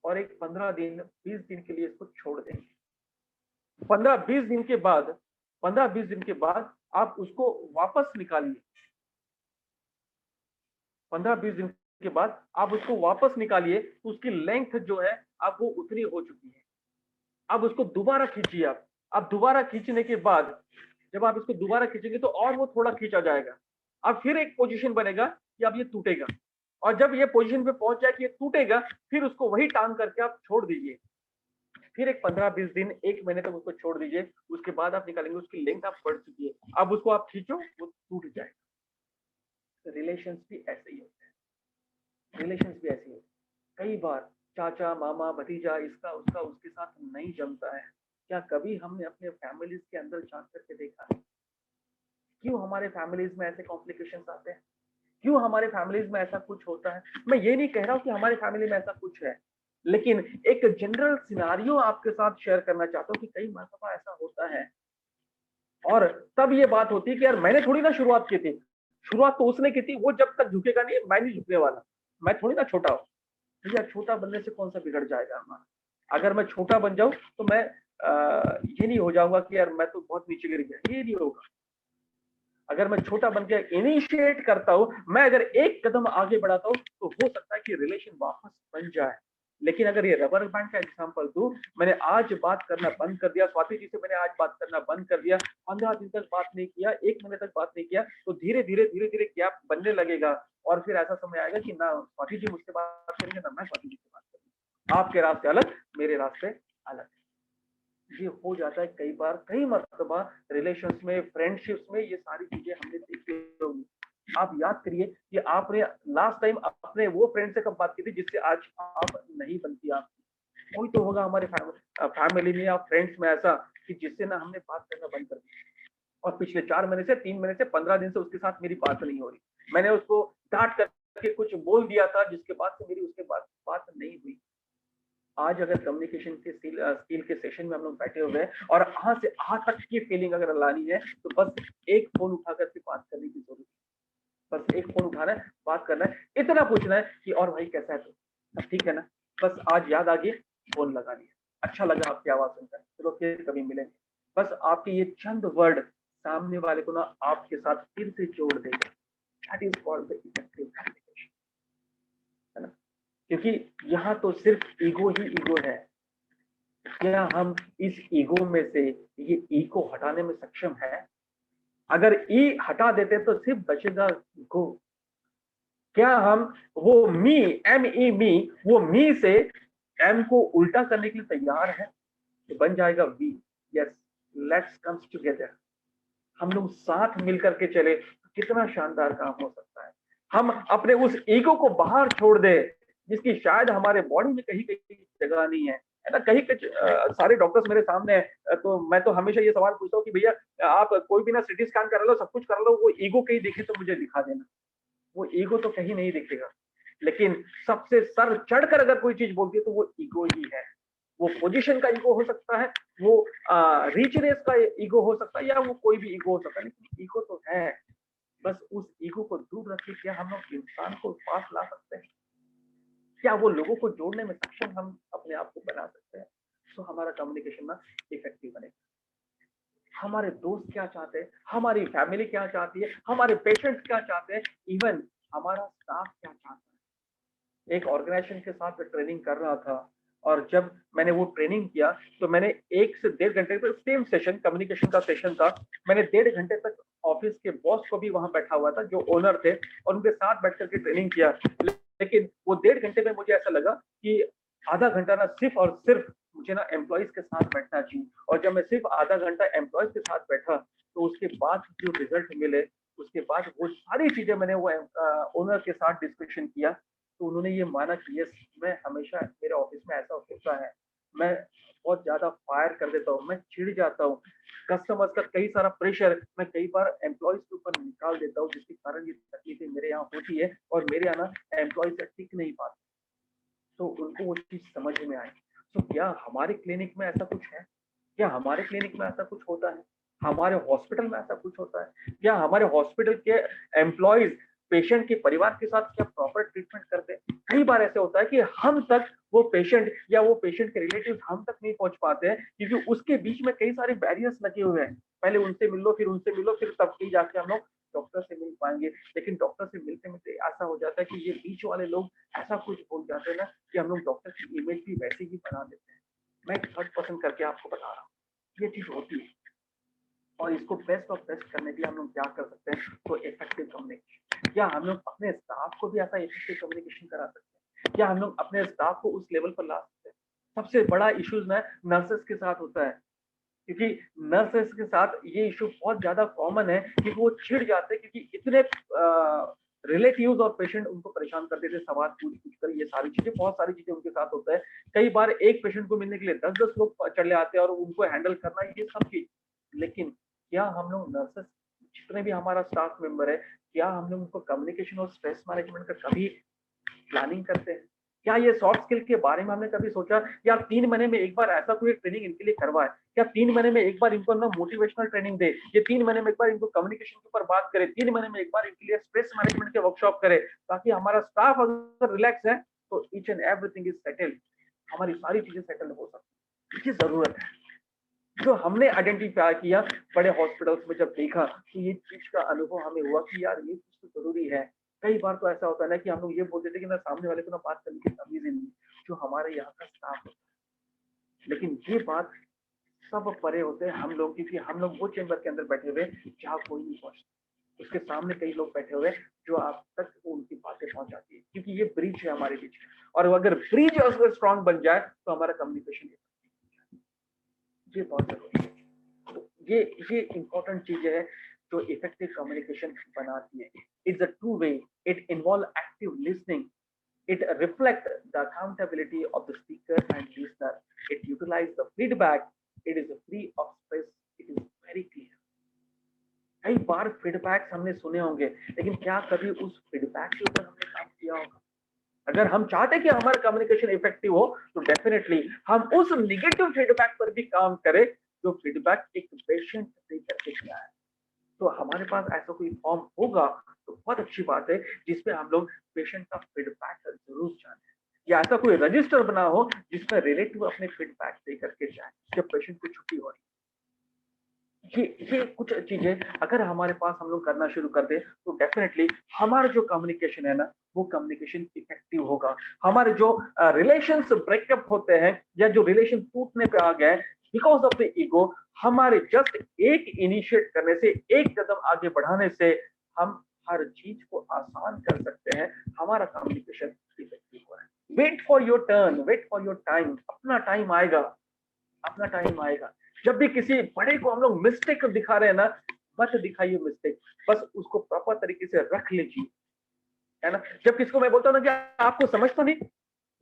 और एक 15 दिन 20 दिन के लिए इसको छोड़ देंगे। 15-20 दिन के बाद 15-20 दिन के बाद आप उसको वापस निकालिए। 15-20 दिन के बाद आप उसको वापस निकालिए, तो उसकी लेंथ जो है अब वो उतनी हो चुकी है। अब उसको दोबारा खींचिए आप। अब दोबारा खींचने के बाद जब आप इसको दोबारा खींचेंगे तो और वो थोड़ा खींचा जाएगा। अब फिर एक पोजीशन बनेगा कि अब ये टूटेगा, और जब ये पोजीशन पे पहुंच जाए कि ये टूटेगा, फिर उसको वही टांग करके आप छोड़ दीजिए। फिर एक 15-20 दिन 1 महीने तक उसको छोड़ दीजिए। उसके बाद आप निकालेंगे, उसकी लेंथ आप बढ़ चुकी है। अब उसको आप खींचो, वो टूट जाएगा। रिलेशंस भी ऐसे ही होते हैं। रिलेशंस भी ऐसे ही होते हैं। कई बार चाचा, मामा, भतीजा, इसका उसका उसके साथ नहीं जमता है। क्या कभी हमने अपने फैमिलीज के अंदर झांक करके देखा है? क्यों हमारे फैमिलीज में ऐसे कॉम्प्लिकेशंस आते हैं? क्यों हमारे फैमिलीज में ऐसा कुछ होता है? मैं ये नहीं कह रहा हूँ कि हमारी फैमिली में ऐसा कुछ है, लेकिन एक जनरल सिनारियो आपके साथ शेयर करना चाहता हूँ कि कई मरतबा ऐसा होता है। और तब ये बात होती है कि यार मैंने थोड़ी ना शुरुआत की थी। शुरुआत तो उसने की थी, वो जब तक झुकेगा नहीं, मैं नहीं झुकने वाला। मैं थोड़ी ना छोटा हूँ। भैया छोटा बनने से कौन-सा बिगड़ जाएगा हमारा? अगर मैं छोटा बन जाऊँ तो मैं ये नहीं हो जाऊँगा कि यार मैं तो बहुत नीचे गिर गया, ये नहीं होगा। अगर मैं छोटा बन के इनिशिएट करता हूँ, मैं अगर एक कदम आगे बढ़ाता हूँ, तो हो सकता है कि रिलेशन वापस बन जाए। लेकिन अगर ये रबर बैंड का एग्जांपल दूँ, मैंने आज बात करना बंद कर दिया, स्वाति जी से मैंने आज बात करना बंद कर दिया, 15 दिन तक बात नहीं किया, 1 महीने तक बात नहीं किया, तो धीरे-धीरे गैप बनने लगेगा, और फिर ऐसा समय आएगा कि ना स्वाति जी मुझसे बात करेंगे, ना मैं स्वाति जी से बात करूँगी। आपके रास्ते अलग, मेरे रास्ते अलग। ये हो जाता है कई बार, कई मर्तबा रिलेशंस में, फ्रेंडशिप्स में ये सारी चीजें हमने देखी होंगी। आप याद करिए कि आपने लास्ट टाइम अपने वो फ्रेंड से कब बात की थी जिससे आज आप नहीं बनती आपकी। कोई तो होगा हमारे फैमिली में या फ्रेंड्स में ऐसा कि जिससे ना हमने बात करना बंद कर दिया, और पिछले 4 महीने से, 3 महीने से, 15 दिन से उसके साथ मेरी बात नहीं हो रही। मैंने उसको डांट करके कुछ बोल दिया था जिसके बाद से मेरी उसके बाद बात नहीं हुई। आज अगर कम्युनिकेशन के स्किल के सेशन में हम लोग बैठे हुए हैं, और आ से आ तक की फीलिंग अगर लानी है, तो बस एक फोन उठा करके बात करने की जरूरत है। बस एक फोन उठाना है, बात करना है, इतना पूछना है कि और भाई कैसा है तू, सब ठीक है ना? बस आज याद आ गई, फोन लगा लिया। अच्छा लगा आपकी आवाज सुनकर, चलो फिर कभी मिलेंगे। बस आपके ये चंद वर्ड सामने वाले को ना आपके साथ फिर से जोड़ देगा। That is called the effective communication, है ना? क्योंकि यहाँ तो सिर्फ ईगो ही ईगो है। क्या हम इस ईगो में से ये ई को हटाने में सक्षम है? अगर ई हटा देते तो सिर्फ बचेगा गो। क्या हम वो मी, एम ई मी, वो मी से एम को उल्टा करने के लिए तैयार है? तो बन जाएगा we. Yes, let's comes together. हम लोग साथ मिलकर के चले तो कितना शानदार काम हो सकता है। हम अपने उस ईगो को बाहर छोड़ दे, जिसकी शायद हमारे बॉडी में कहीं कहीं जगह नहीं है ना? कहीं कुछ सारे डॉक्टर्स मेरे सामने है, तो मैं तो हमेशा ये सवाल पूछता हूँ कि भैया आप कोई भी ना सिटी स्कैन कर लो, सब कुछ कर लो, वो ईगो कहीं दिखे तो मुझे दिखा देना। वो ईगो तो कहीं नहीं दिखेगा, लेकिन सबसे सर चढ़कर अगर कोई चीज बोलती है तो वो ईगो ही है। वो पोजीशन का ईगो हो सकता है, वो रिचनेस का ईगो हो सकता है, या वो कोई भी ईगो हो सकता है, लेकिन ईगो तो है। बस उस ईगो को दूर रख के क्या हम लोग इंसान को पास ला सकते हैं? क्या वो लोगों को जोड़ने में सक्षम हम अपने आप को बना सकते हैं? तो हमारा कम्युनिकेशन ना इफेक्टिव बनेगा। हमारे दोस्त क्या चाहते हैं, हमारी फैमिली क्या चाहती है, हमारे पेशेंट्स क्या चाहते हैं, इवन हमारा स्टाफ क्या चाहता है। एक ऑर्गेनाइजेशन के साथ मैं ट्रेनिंग कर रहा था और जब मैंने वो ट्रेनिंग किया तो मैंने 1 से डेढ़ घंटे तक सेम सेशन कम्युनिकेशन का सेशन था। मैंने डेढ़ घंटे तक ऑफिस के बॉस को भी वहां बैठा हुआ था जो ओनर थे और उनके साथ बैठ करके ट्रेनिंग किया। लेकिन वो डेढ़ घंटे में मुझे ऐसा लगा कि आधा घंटा ना सिर्फ और सिर्फ मुझे ना एम्प्लॉइज के साथ बैठना चाहिए और जब मैं सिर्फ आधा घंटा एम्प्लॉइज के साथ बैठा तो उसके बाद जो रिजल्ट मिले, उसके बाद वो सारी चीजें मैंने वो ओनर के साथ डिस्कशन किया तो उन्होंने ये माना कि यस, मैं हमेशा मेरे ऑफिस में ऐसा होता है, मैं बहुत ज्यादा फायर कर देता हूँ, मैं चिढ़ जाता हूँ, कस्टमर्स का कई सारा प्रेशर मैं कई बार एम्प्लॉयज के ऊपर निकाल देता हूँ जिसके कारण ये तकलीफें मेरे यहाँ होती है और मेरे यहाँ ना एम्प्लॉयज टिक नहीं पाते। तो उनको वो चीज़ समझ में आई। तो क्या हमारे क्लिनिक में ऐसा कुछ है? क्या हमारे क्लिनिक में ऐसा कुछ होता है? हमारे हॉस्पिटल में ऐसा कुछ होता है? क्या हमारे हॉस्पिटल के एम्प्लॉइज़ पेशेंट के परिवार के साथ क्या प्रॉपर ट्रीटमेंट करते हैं? कई बार ऐसे होता है कि हम तक वो पेशेंट या वो पेशेंट के रिलेटिव्स हम तक नहीं पहुँच पाते हैं क्योंकि उसके बीच में कई सारे बैरियर्स लगे हुए हैं। पहले उनसे मिल लो, फिर उनसे मिलो, फिर तब कहीं जाके हम लोग डॉक्टर से मिल पाएँगे। लेकिन डॉक्टर से मिलते-मिलते ऐसा हो जाता है कि ये बीच वाले लोग ऐसा कुछ बोल जाते हैं ना कि हम लोग डॉक्टर की इमेज भी वैसी ही बना देते हैं। मैं एक थर्ड पर्सन करके आपको बता रहा हूँ, ये चीज़ होती है और इसको बेस्ट ऑफ बेस्ट करने के लिए हम लोग क्या कर सकते हैं, तो इफेक्टिव कम्युनिकेशन। क्या हम लोग अपने स्टाफ को भी ऐसा इफेक्टिव कम्युनिकेशन करा सकते हैं? क्या हम लोग अपने स्टाफ को उस लेवल पर ला सकते हैं? सबसे बड़ा इश्यूज़ ना नर्सेस के साथ होता है। क्योंकि नर्सेस के साथ ये इशू बहुत ज़्यादा कॉमन है कि वो चिढ़ जाते हैं क्योंकि इतने रिलेटिव्स और पेशेंट उनको परेशान कर देते हैं सवाल पूछ-पूछ कर ये सारी चीज़ें, बहुत सारी चीज़ें उनके साथ होता है। कई बार एक पेशेंट को मिलने के लिए 10-10 लोग चले आते हैं और उनको हैंडल करना ये सब चीज़। लेकिन क्या हम लोग नर्सेस जितने भी हमारा स्टाफ मेंबर है, क्या हम लोग उनको कम्युनिकेशन और स्ट्रेस मैनेजमेंट का कभी प्लानिंग करते हैं? क्या ये सॉफ्ट स्किल के बारे में हमने कभी सोचा या 3 महीने में एक बार ऐसा कोई ट्रेनिंग इनके लिए करवाएँ? क्या 3 महीने में एक बार इनको ना मोटिवेशनल ट्रेनिंग दें? ये 3 महीने में एक बार इनको कम्युनिकेशन के ऊपर बात करें, 3 महीने में एक बार इनके लिए स्ट्रेस मैनेजमेंट के वर्कशॉप करें, ताकि हमारा स्टाफ अगर रिलैक्स है, तो each and everything is settled. हमारी सारी चीज़ें सेटल हो सकती हैं। ये ज़रूरत है। जो हमने आइडेंटिफाई किया बड़े हॉस्पिटल्स में जब देखा तो ये चीज का अनुभव हमें हुआ कि यार ये चीज तो जरूरी है। कई बार तो ऐसा होता है ना कि हम लोग ये बोल देते हैं कि ना सामने वाले को ना बात करने की तमीज ही नहीं है, जो हमारे यहाँ का स्टाफ होता है। लेकिन ये बात सब परे होते हैं हम लोग क्योंकि हम लोग वो चेंबर के अंदर बैठे हुए हैं जहाँ कोई नहीं पहुंचता। उसके सामने कई लोग बैठे हुए हैं जो आप तक उनकी बातें पहुंचाती है क्योंकि ये ब्रिज है हमारे बीच में और अगर ब्रिज अगर स्ट्रांग बन जाए तो हमारा कम्युनिकेशन ये बहुत जरूरी है। तो ये इम्पोर्टेंट चीज़ है जो इफेक्टिव कम्युनिकेशन बनाती है। It's a two way, it involve active listening, it reflect the accountability of the speaker and listener, it utilize the feedback, it is free of stress, it is very clear। कई बार feedback हमने सुने होंगे लेकिन क्या कभी उस feedback के ऊपर हमने काम किया होगा? अगर हम चाहते हैं कि हमारा कम्युनिकेशन इफेक्टिव हो तो डेफिनेटली हम उस नेगेटिव फीडबैक पर भी काम करें जो फीडबैक एक पेशेंट दे करके किया है। तो हमारे पास ऐसा कोई फॉर्म होगा तो बहुत अच्छी बात है जिसमें हम लोग पेशेंट का फीडबैक जरूर जाने या ऐसा कोई रजिस्टर बना हो जिसमें रिलेटिव अपने फीडबैक दे करके जाए जब पेशेंट को छुट्टी हो रही है। ये कुछ चीजें अगर हमारे पास हम लोग करना शुरू कर दे तो डेफिनेटली हमारा जो कम्युनिकेशन है ना वो कम्युनिकेशन इफेक्टिव होगा। हमारे जो रिलेशंस ब्रेकअप होते हैं या जो रिलेशन टूटने पे आ गए बिकॉज ऑफ द ईगो, हमारे जस्ट एक इनिशिएट करने से एक कदम आगे बढ़ाने से हम हर चीज को आसान कर सकते हैं। हमारा कम्युनिकेशन इफेक्टिव हो रहा है। Wait for your turn, wait for your time, अपना टाइम आएगा, अपना टाइम आएगा। जब भी किसी बड़े को हम लोग मिस्टेक दिखा रहे हैं ना, मत दिखाइए मिस्टेक, बस उसको प्रॉपर तरीके से रख लीजिए, है ना? जब किसी को मैं बोलता हूँ ना कि आपको समझ तो नहीं,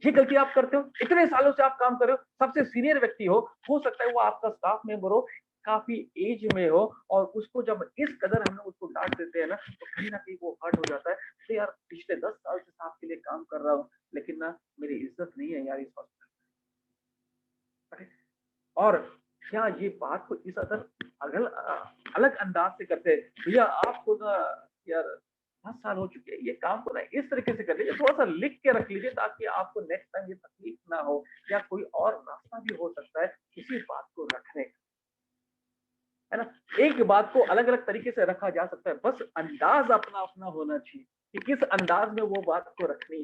ये गलती आप करते हो, इतने सालों से आप काम कर रहे हो, सबसे सीनियर व्यक्ति हो सकता है वो आपका स्टाफ मेंबर हो, काफी एज में हो और उसको जब इस कदर हम लोग उसको डांट देते हैं ना, तो कहीं ना कहीं वो हर्ट हो जाता है। तो यार पिछले 10 साल से आपके लिए काम कर रहा हूँ, लेकिन ना मेरी इज्जत नहीं है यार इस हॉस्पिटल। और क्या ये बात को इस अदर अलग अंदाज से करते हैं भैया आपको ना यार बहुत साल हो चुके हैं, ये काम को ना इस तरीके से कर लीजिए, थोड़ा सा लिख के रख लीजिए ताकि आपको नेक्स्ट टाइम ये तकलीफ ना हो, या कोई और रास्ता भी हो सकता है किसी बात को रखने का, है ना। एक बात को अलग अलग तरीके से रखा जा सकता है, बस अंदाज अपना अपना होना चाहिए कि किस अंदाज में वो बात को रखनी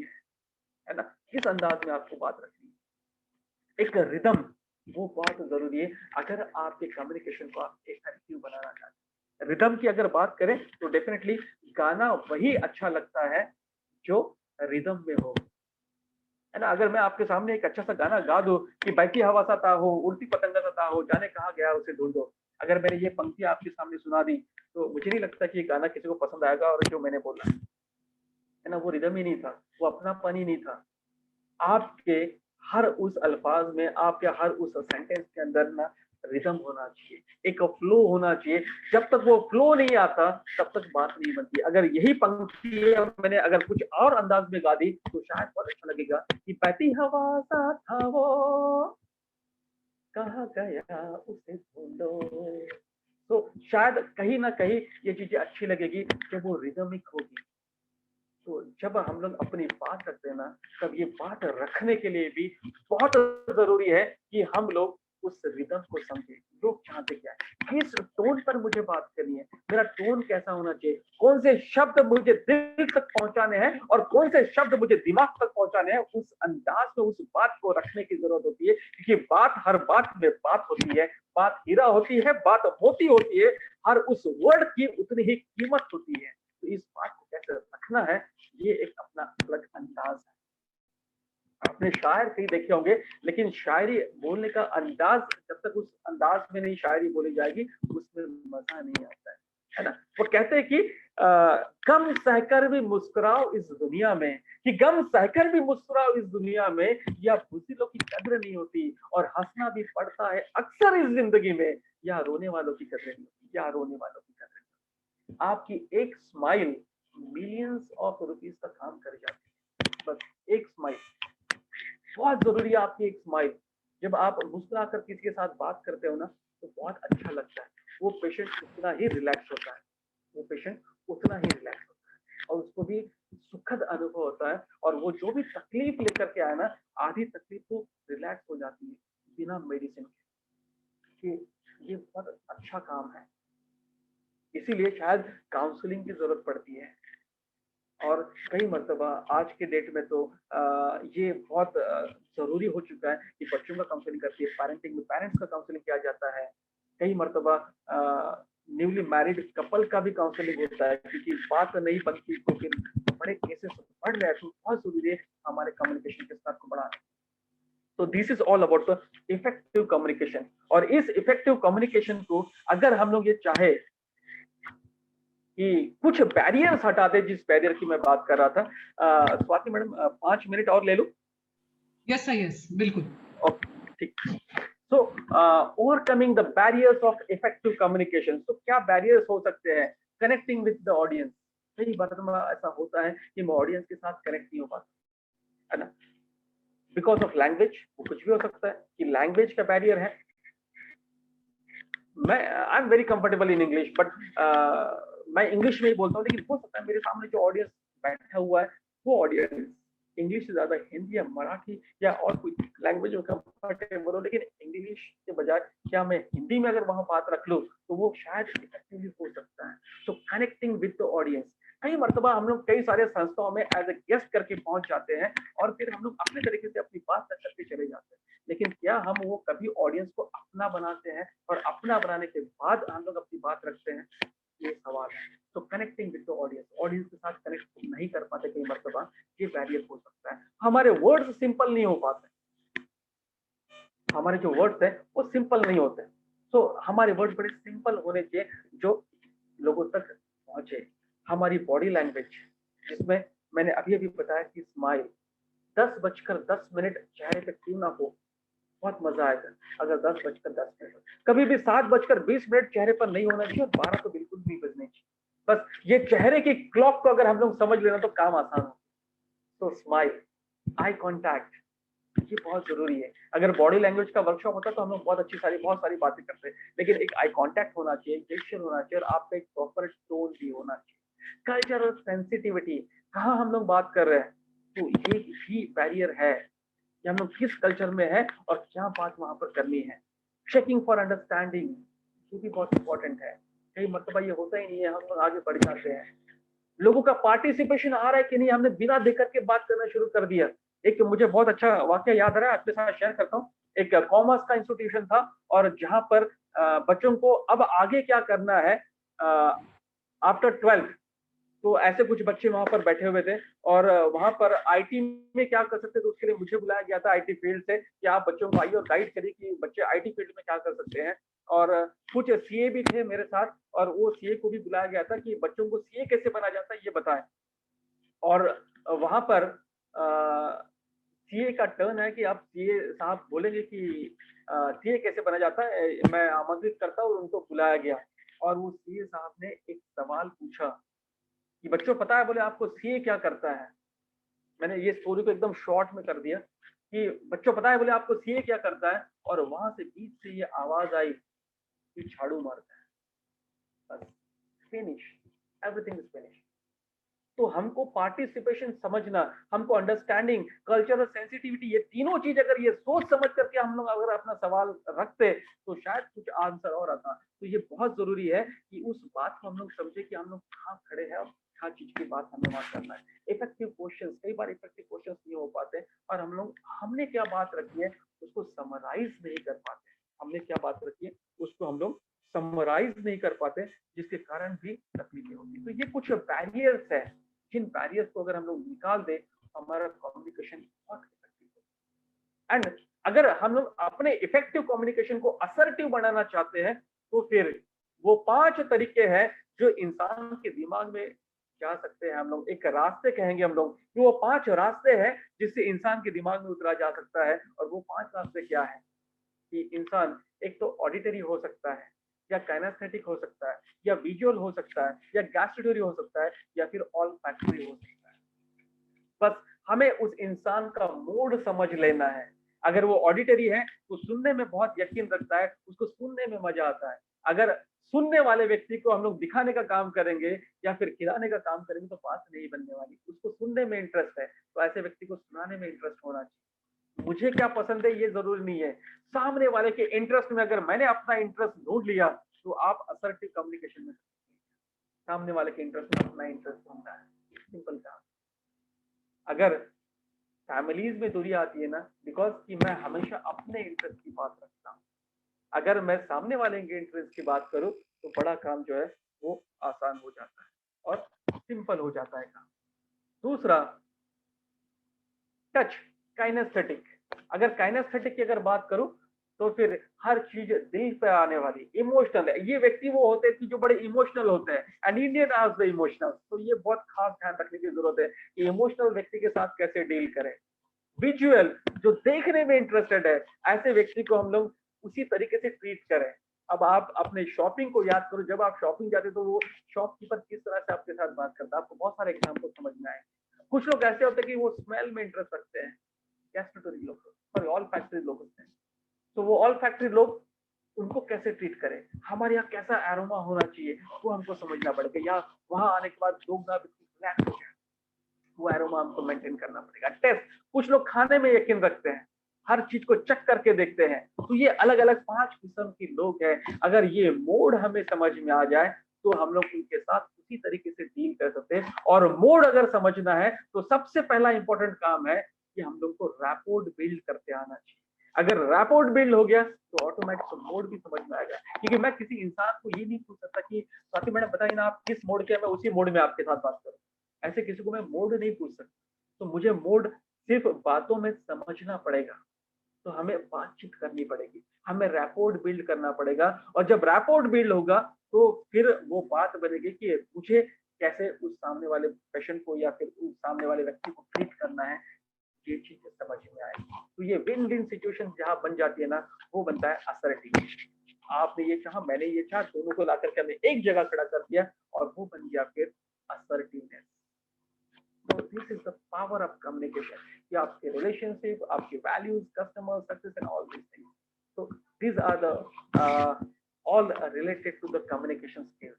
है ना, किस अंदाज में आपको बात रखनी है। एक रिदम, वो बहुत जरूरी है अगर आपके कम्युनिकेशन को आप इफेक्टिव बनाना चाहते हैं। रिदम की अगर बात करें तो डेफिनेटली गाना वही अच्छा लगता है जो रिदम में हो, है ना। अगर मैं आपके सामने एक अच्छा सा गाना गा दूं कि बहती हवा सा ता हो, उड़ती पतंगा सा ता हो, जाने कहाँ गया उसे ढूंढो, अगर मैंने ये पंक्ति आपके सामने सुना दी तो मुझे नहीं लगता कि ये गाना किसी को पसंद आएगा, और जो मैंने बोला है ना वो रिदम ही नहीं था, वो अपनापन ही नहीं था। आपके हर उस अल्फाज में, आपके हर उस सेंटेंस के अंदर ना रिदम होना चाहिए, एक फ्लो होना चाहिए। जब तक वो फ्लो नहीं आता तब तक बात नहीं बनती। अगर यही पंक्ति मैंने अगर कुछ और अंदाज में गा दी तो शायद बहुत अच्छा लगेगा कि बहती हवा सा था वो, कहाँ गया उसे ढूंढो। तो शायद कहीं ना कहीं ये चीजें अच्छी लगेगी जब वो रिदमिक होगी। तो जब हम लोग अपनी बात रखते हैं ना, तब ये बात रखने के लिए भी बहुत जरूरी है कि हम लोग उस रिदम को समझे, लोग चाहते क्या है, किस टोन पर मुझे बात करनी है, मेरा टोन कैसा होना चाहिए, कौन से शब्द मुझे दिल तक पहुंचाने हैं और कौन से शब्द मुझे दिमाग तक पहुंचाने हैं। उस अंदाज में उस बात को रखने की जरूरत होती है, क्योंकि बात, हर बात में बात होती है, बात हीरा होती है, बात मोती होती है, हर उस वर्ड की उतनी ही कीमत होती है। तो इस बात को कैसे रखना है, ये एक अपना अलग अंदाज है। आपने शायर कहीं देखे होंगे, लेकिन शायरी बोलने का अंदाज, जब तक उस अंदाज में नहीं शायरी बोली जाएगी उसमें मजा नहीं आता है ना। वो कहते हैं कि गम सहकर भी मुस्कुराओ इस दुनिया में, कि गम सहकर भी मुस्कुराओ इस दुनिया में, या बुजुर्गों की कदर नहीं होती, और हंसना भी पड़ता है अक्सर इस जिंदगी में, या रोने वालों की कदर नहीं होती, या रोने वालों की कदर नहीं होती। आपकी एक स्माइल मिलियंस ऑफ रुपीज का काम कर जाती है, बस एक स्माइल बहुत जरूरी है। आपकी एक स्माइल, जब आप मुस्कुराकर किसी के साथ बात करते हो ना तो बहुत अच्छा लगता है, वो पेशेंट उतना ही रिलैक्स होता है, वो पेशेंट उतना ही रिलैक्स होता है, और उसको भी सुखद अनुभव होता है, और वो जो भी तकलीफ लेकर के आया ना, आधी तकलीफ तो रिलैक्स हो जाती है बिना मेडिसिन के। ये बहुत अच्छा काम है, इसीलिए शायद काउंसलिंग की जरूरत पड़ती है। और कई मर्तबा आज के डेट में तो ये बहुत जरूरी हो चुका है कि बच्चों का काउंसलिंग करती है, पेरेंटिंग में पेरेंट्स का काउंसलिंग किया जाता है। कई मर्तबा न्यूली मैरिड कपल का भी काउंसलिंग होता है, क्योंकि बात नहीं बनती तो फिर बड़े केसेस बढ़ रहे हैं, तो बहुत जरूरी है हमारे कम्युनिकेशन के साथ को बढ़ाना। तो this is all about the effective communication. और इस इफेक्टिव कम्युनिकेशन को अगर हम लोग ये चाहे कि कुछ बैरियर्स हटा दे, जिस बैरियर की मैं बात कर रहा था, स्वाति मैडम 5 मिनट और ले लूं? यस सर, यस, बिल्कुल। ओके, ठीक। So overcoming the barriers of effective communication. तो क्या बैरियर्स हो सकते हैं? Connecting with the audience. कई बार ऐसा होता है कि मैं ऑडियंस के साथ कनेक्ट नहीं हो पाता, है ना, बिकॉज ऑफ लैंग्वेज। वो कुछ भी हो सकता है कि लैंग्वेज का बैरियर है। मैं I am very comfortable in English, but मैं इंग्लिश में ही बोलता हूँ, लेकिन हो सकता है मेरे सामने जो ऑडियंस बैठा हुआ है वो ऑडियंस इंग्लिश से ज्यादा हिंदी या मराठी या और कोई लैंग्वेज में कंफर्टेबल हो, लेकिन इंग्लिश के बजाय क्या मैं हिंदी में अगर वहां बात रख लूँ तो वो शायद इफेक्टिवली हो सकता है। तो कनेक्टिंग विद द ऑडियंस। कई मरतबा हम लोग कई सारे संस्थाओं में एज ए गेस्ट करके पहुंच जाते हैं, और फिर हम लोग अपने तरीके से अपनी बात तक करके चले जाते हैं, लेकिन क्या हम वो कभी ऑडियंस को अपना बनाते हैं, और अपना बनाने के बाद हम लोग अपनी बात रखते हैं, ये सवाल है। तो connecting with the audience, audience के साथ कनेक्ट नहीं कर पाते कई मरतबा, ये बैरियर हो सकता है। हमारे वर्ड्स सिंपल नहीं हो पाते, हमारे जो वर्ड्स है वो सिंपल नहीं होते। तो हमारे वर्ड्स बड़े सिंपल होने चाहिए जो लोगों तक पहुंचे। हमारी बॉडी लैंग्वेज, जिसमें मैंने अभी अभी बताया कि स्माइल 10:10 चेहरे पे क्यों ना हो, बहुत मजा आएगा अगर 10:10 कभी भी 7:20 चेहरे पर नहीं होना चाहिए, और 12 तो बिल्कुल नहीं बजने चाहिए। बस ये चेहरे की क्लॉक को अगर हम लोग समझ लेना तो काम आसान हो। तो स्माइल, आई कांटेक्ट, ये बहुत जरूरी है। अगर बॉडी लैंग्वेज का वर्कशॉप होता तो हम लोग बहुत सारी बातें करते हैं, लेकिन एक आई कांटेक्ट होना चाहिए, जेस्चर होना चाहिए, और आपका एक प्रॉपर टोन भी होना चाहिए। कल्चरल सेंसिटिविटी, कहाँ हम लोग बात कर रहे हैं, तो ये ही बैरियर है कि हम लोग किस कल्चर में है और क्या बात वहां पर करनी है। चेकिंग फॉर अंडरस्टैंडिंग, ये भी बहुत इंपॉर्टेंट है। कई मरतबा ये होता ही नहीं है, हम लोग आगे बढ़ जाते हैं, लोगों का पार्टिसिपेशन आ रहा है कि नहीं, हमने बिना देख करके बात करना शुरू कर दिया। एक मुझे बहुत अच्छा वाकया याद आ रहा है, आपके साथ शेयर करता हूँ। एक कॉमर्स का इंस्टीट्यूशन था और जहां पर बच्चों को अब आगे क्या करना है आफ्टर 12th, तो ऐसे कुछ बच्चे वहां पर बैठे हुए थे और वहां पर आईटी में क्या कर सकते थे उसके लिए मुझे बुलाया गया था आईटी फील्ड से कि आप बच्चों को आइए और गाइड करिए कि बच्चे आईटी फील्ड में क्या कर सकते हैं। और कुछ सीए भी थे मेरे साथ और वो सीए को भी बुलाया गया था कि बच्चों को सीए कैसे बना जाता है ये बताएं। और वहां पर सीए का टर्न है कि आप सीए साहब बोलेंगे कि सीए कैसे बना जाता है, मैं आमंत्रित करता हूँ और उनको बुलाया गया और वो सीए साहब ने एक सवाल पूछा कि बच्चों पता है, बोले आपको सीए क्या करता है। मैंने ये स्टोरी को एकदम शॉर्ट में कर दिया कि बच्चों पता है, बोले आपको सीए क्या करता है, और वहां से बीच से ये आवाज आई कि झाड़ू मारता है, बस फिनिश, एवरीथिंग इज फिनिश। तो हमको पार्टिसिपेशन समझना, हमको अंडरस्टैंडिंग, कल्चरल सेंसिटिविटी, ये तीनों चीज अगर ये सोच समझ करके हम लोग अगर अपना सवाल रखते तो शायद कुछ आंसर और आता। तो ये बहुत जरूरी है कि उस बात को हम लोग समझे कि हम लोग कहाँ खड़े हैं और क्या चीज की बात हमें वहां करना है। इफेक्टिव क्वेश्चन, कई बार इफेक्टिव क्वेश्चन नहीं हो पाते और हम लोग हमने क्या बात रखी है उसको समराइज नहीं कर पाते, हमने क्या बात रखी है उसको हम लोग समराइज नहीं कर पाते, जिसके कारण भी तकलीफें होती। तो ये कुछ बैरियर्स है, जिन बैरियर्स को अगर हम लोग निकाल दे हमारा कम्युनिकेशन बहुत इफेक्टिव हो। एंड अगर हम लोग अपने इफेक्टिव कम्युनिकेशन को असर्टिव बनाना चाहते हैं तो फिर वो 5 तरीके हैं जो इंसान के दिमाग में जा सकते हैं, हम लोग एक रास्ते कहेंगे हम लोग कि वो 5 रास्ते हैं जिससे इंसान के दिमाग में उतरा जा सकता है। और वो 5 रास्ते क्या है कि इंसान एक तो ऑडिटरी हो सकता है या काइनेस्थेटिक हो सकता है या विजुअल हो सकता है या गैस्ट्रेटरी हो सकता है या फिर ऑल फैक्टरी हो सकता है। बस हमें उस इंसान का मूड समझ लेना है। अगर वो ऑडिटरी है तो सुनने में बहुत यकीन रखता है, उसको सुनने में मजा आता है। अगर सुनने वाले व्यक्ति को हम लोग दिखाने का काम करेंगे या फिर खिलाने का काम करेंगे तो बात नहीं बनने वाली। उसको सुनने में इंटरेस्ट है तो ऐसे व्यक्ति को सुनाने में इंटरेस्ट होना चाहिए। मुझे क्या पसंद है ये जरूरी नहीं है, सामने वाले के इंटरेस्ट में अगर मैंने अपना इंटरेस्ट ढूंढ लिया तो आप असर्टिव कम्युनिकेशन में सामने वाले के इंटरेस्ट में अपना इंटरेस्ट ढूंढना है। सिंपल काम। अगर फैमिलीज में दूरी आती है ना, बिकॉज कि मैं हमेशा अपने इंटरेस्ट की बात रखता हूँ। अगर मैं सामने वाले के इंटरेस्ट की बात करूँ तो बड़ा काम जो है वो आसान हो जाता है और सिंपल हो जाता है काम। दूसरा, टच, काइनेस्थेटिक। अगर काइनेस्थेटिक की अगर बात करूं तो फिर हर चीज दिल पे आने वाली, इमोशनल है। ये व्यक्ति वो होते हैं कि जो बड़े इमोशनल होते हैं, and Indian are the emotional. तो ये बहुत खास ध्यान रखने की जरूरत है कि इमोशनल व्यक्ति के साथ कैसे डील करें। विजुअल, जो देखने में इंटरेस्टेड है, ऐसे व्यक्ति को हम लोग उसी तरीके से ट्रीट करें। अब आप अपने शॉपिंग को याद करो, जब आप शॉपिंग जाते तो वो शॉपकीपर किस तरह से आपके साथ बात करता है, आपको बहुत सारे एग्जाम्पल समझ में आए। कुछ लोग ऐसे होते हैं कि वो स्मेल में इंटरेस्ट रखते हैं, गैस्ट्रेटरी लोग, सॉरी ऑल फैक्ट्री लोग होते हैं। तो वो ऑल फैक्ट्री लोग, उनको कैसे ट्रीट करें, हमारे यहाँ कैसा एरोमा होना चाहिए वो हमको समझना पड़ेगा। या वहां आने के बाद लोग ना रिलैक्स हो जाए, वो एरोमा हमको मेंटेन करना पड़ेगा। टेस्ट, कुछ लोग खाने में यकीन रखते हैं, हर चीज को चेक करके देखते हैं। तो ये अलग अलग 5 किस्म के लोग हैं। अगर ये मोड हमें समझ में आ जाए तो हम लोग उनके साथ उसी तरीके से डील कर सकते हैं। और मोड अगर समझना है तो सबसे पहला इंपॉर्टेंट काम है कि हम लोग को रैपोर्ट बिल्ड करते आना चाहिए। अगर रैपोर्ट बिल्ड हो गया तो ऑटोमेटिक मोड भी समझ में आएगा। क्योंकि मैं किसी इंसान को ये नहीं पूछ सकता कि स्वाति मैडम बताइए ना आप किस मोड के हैं, मैं उसी मोड में आपके साथ बात करूं। ऐसे किसी को मैं मोड नहीं पूछ सकता। तो मुझे मोड सिर्फ बातों में समझना पड़ेगा। तो हमें बातचीत करनी पड़ेगी, हमें रैपोर्ट बिल्ड करना पड़ेगा। और जब रैपोर्ट बिल्ड होगा तो फिर वो बात बनेगी कि मुझे कैसे उस सामने वाले पेशेंट को या फिर उस सामने वाले व्यक्ति को ट्रीट करना है, ये चीजें समझ में आएगी। तो ये विन विन सिचुएशन जहां बन जाती है ना, वो बनता है असर्टिव। आपने ये चाहा, मैंने ये चाहा, दोनों को लाकर के हमने एक जगह खड़ा कर दिया और वो बन गया फिर assertiveness. So this is the power of communication. कि आपके relationship, आपके values, customer success and all these things. So these are the all related to the communication skills.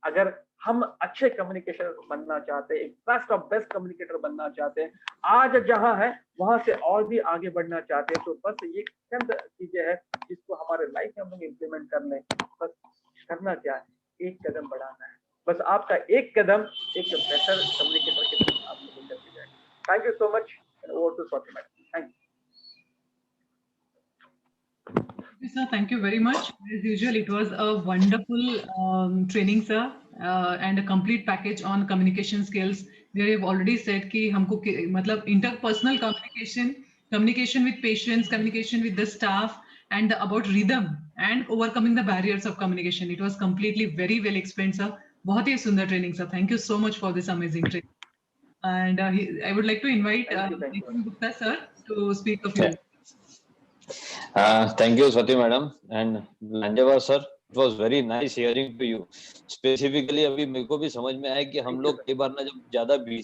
अगर हम अच्छे कम्युनिकेटर बनना चाहते हैं, एक बेस्ट ऑफ बेस्ट कम्युनिकेटर बनना चाहते हैं, आज जहां है वहां से और भी आगे बढ़ना चाहते हैं। तो बस ये चंद चीजें हैं जिसको हमारे लाइफ में हम लोग इम्प्लीमेंट कर लें। बस करना क्या है, एक कदम बढ़ाना है। बस आपका एक कदम एक बेहतर कम्युनिकेटर के तरफ आपको लेकर के जाएगा। Thank you so much. Over to Swati madam. Thank you. Sir, thank you very much. As usual, it was a wonderful training, sir, and a complete package on communication skills. We have already said कि हमको मतलब interpersonal communication, communication with patients, communication with the staff, and about rhythm and overcoming the barriers of communication. It was completely very well explained, sir. बहुत ही सुंदर training, sir. Thank you so much for this amazing training. And I would like to invite Nitin Gupta, sir, to speak a few. Thank you, Swati madam and Lanjava sir. It was very nice hearing to you. Specifically, अभी मेरे को भी समझ में आया कि हम लोग कई बार ना जब ज्यादा बिजी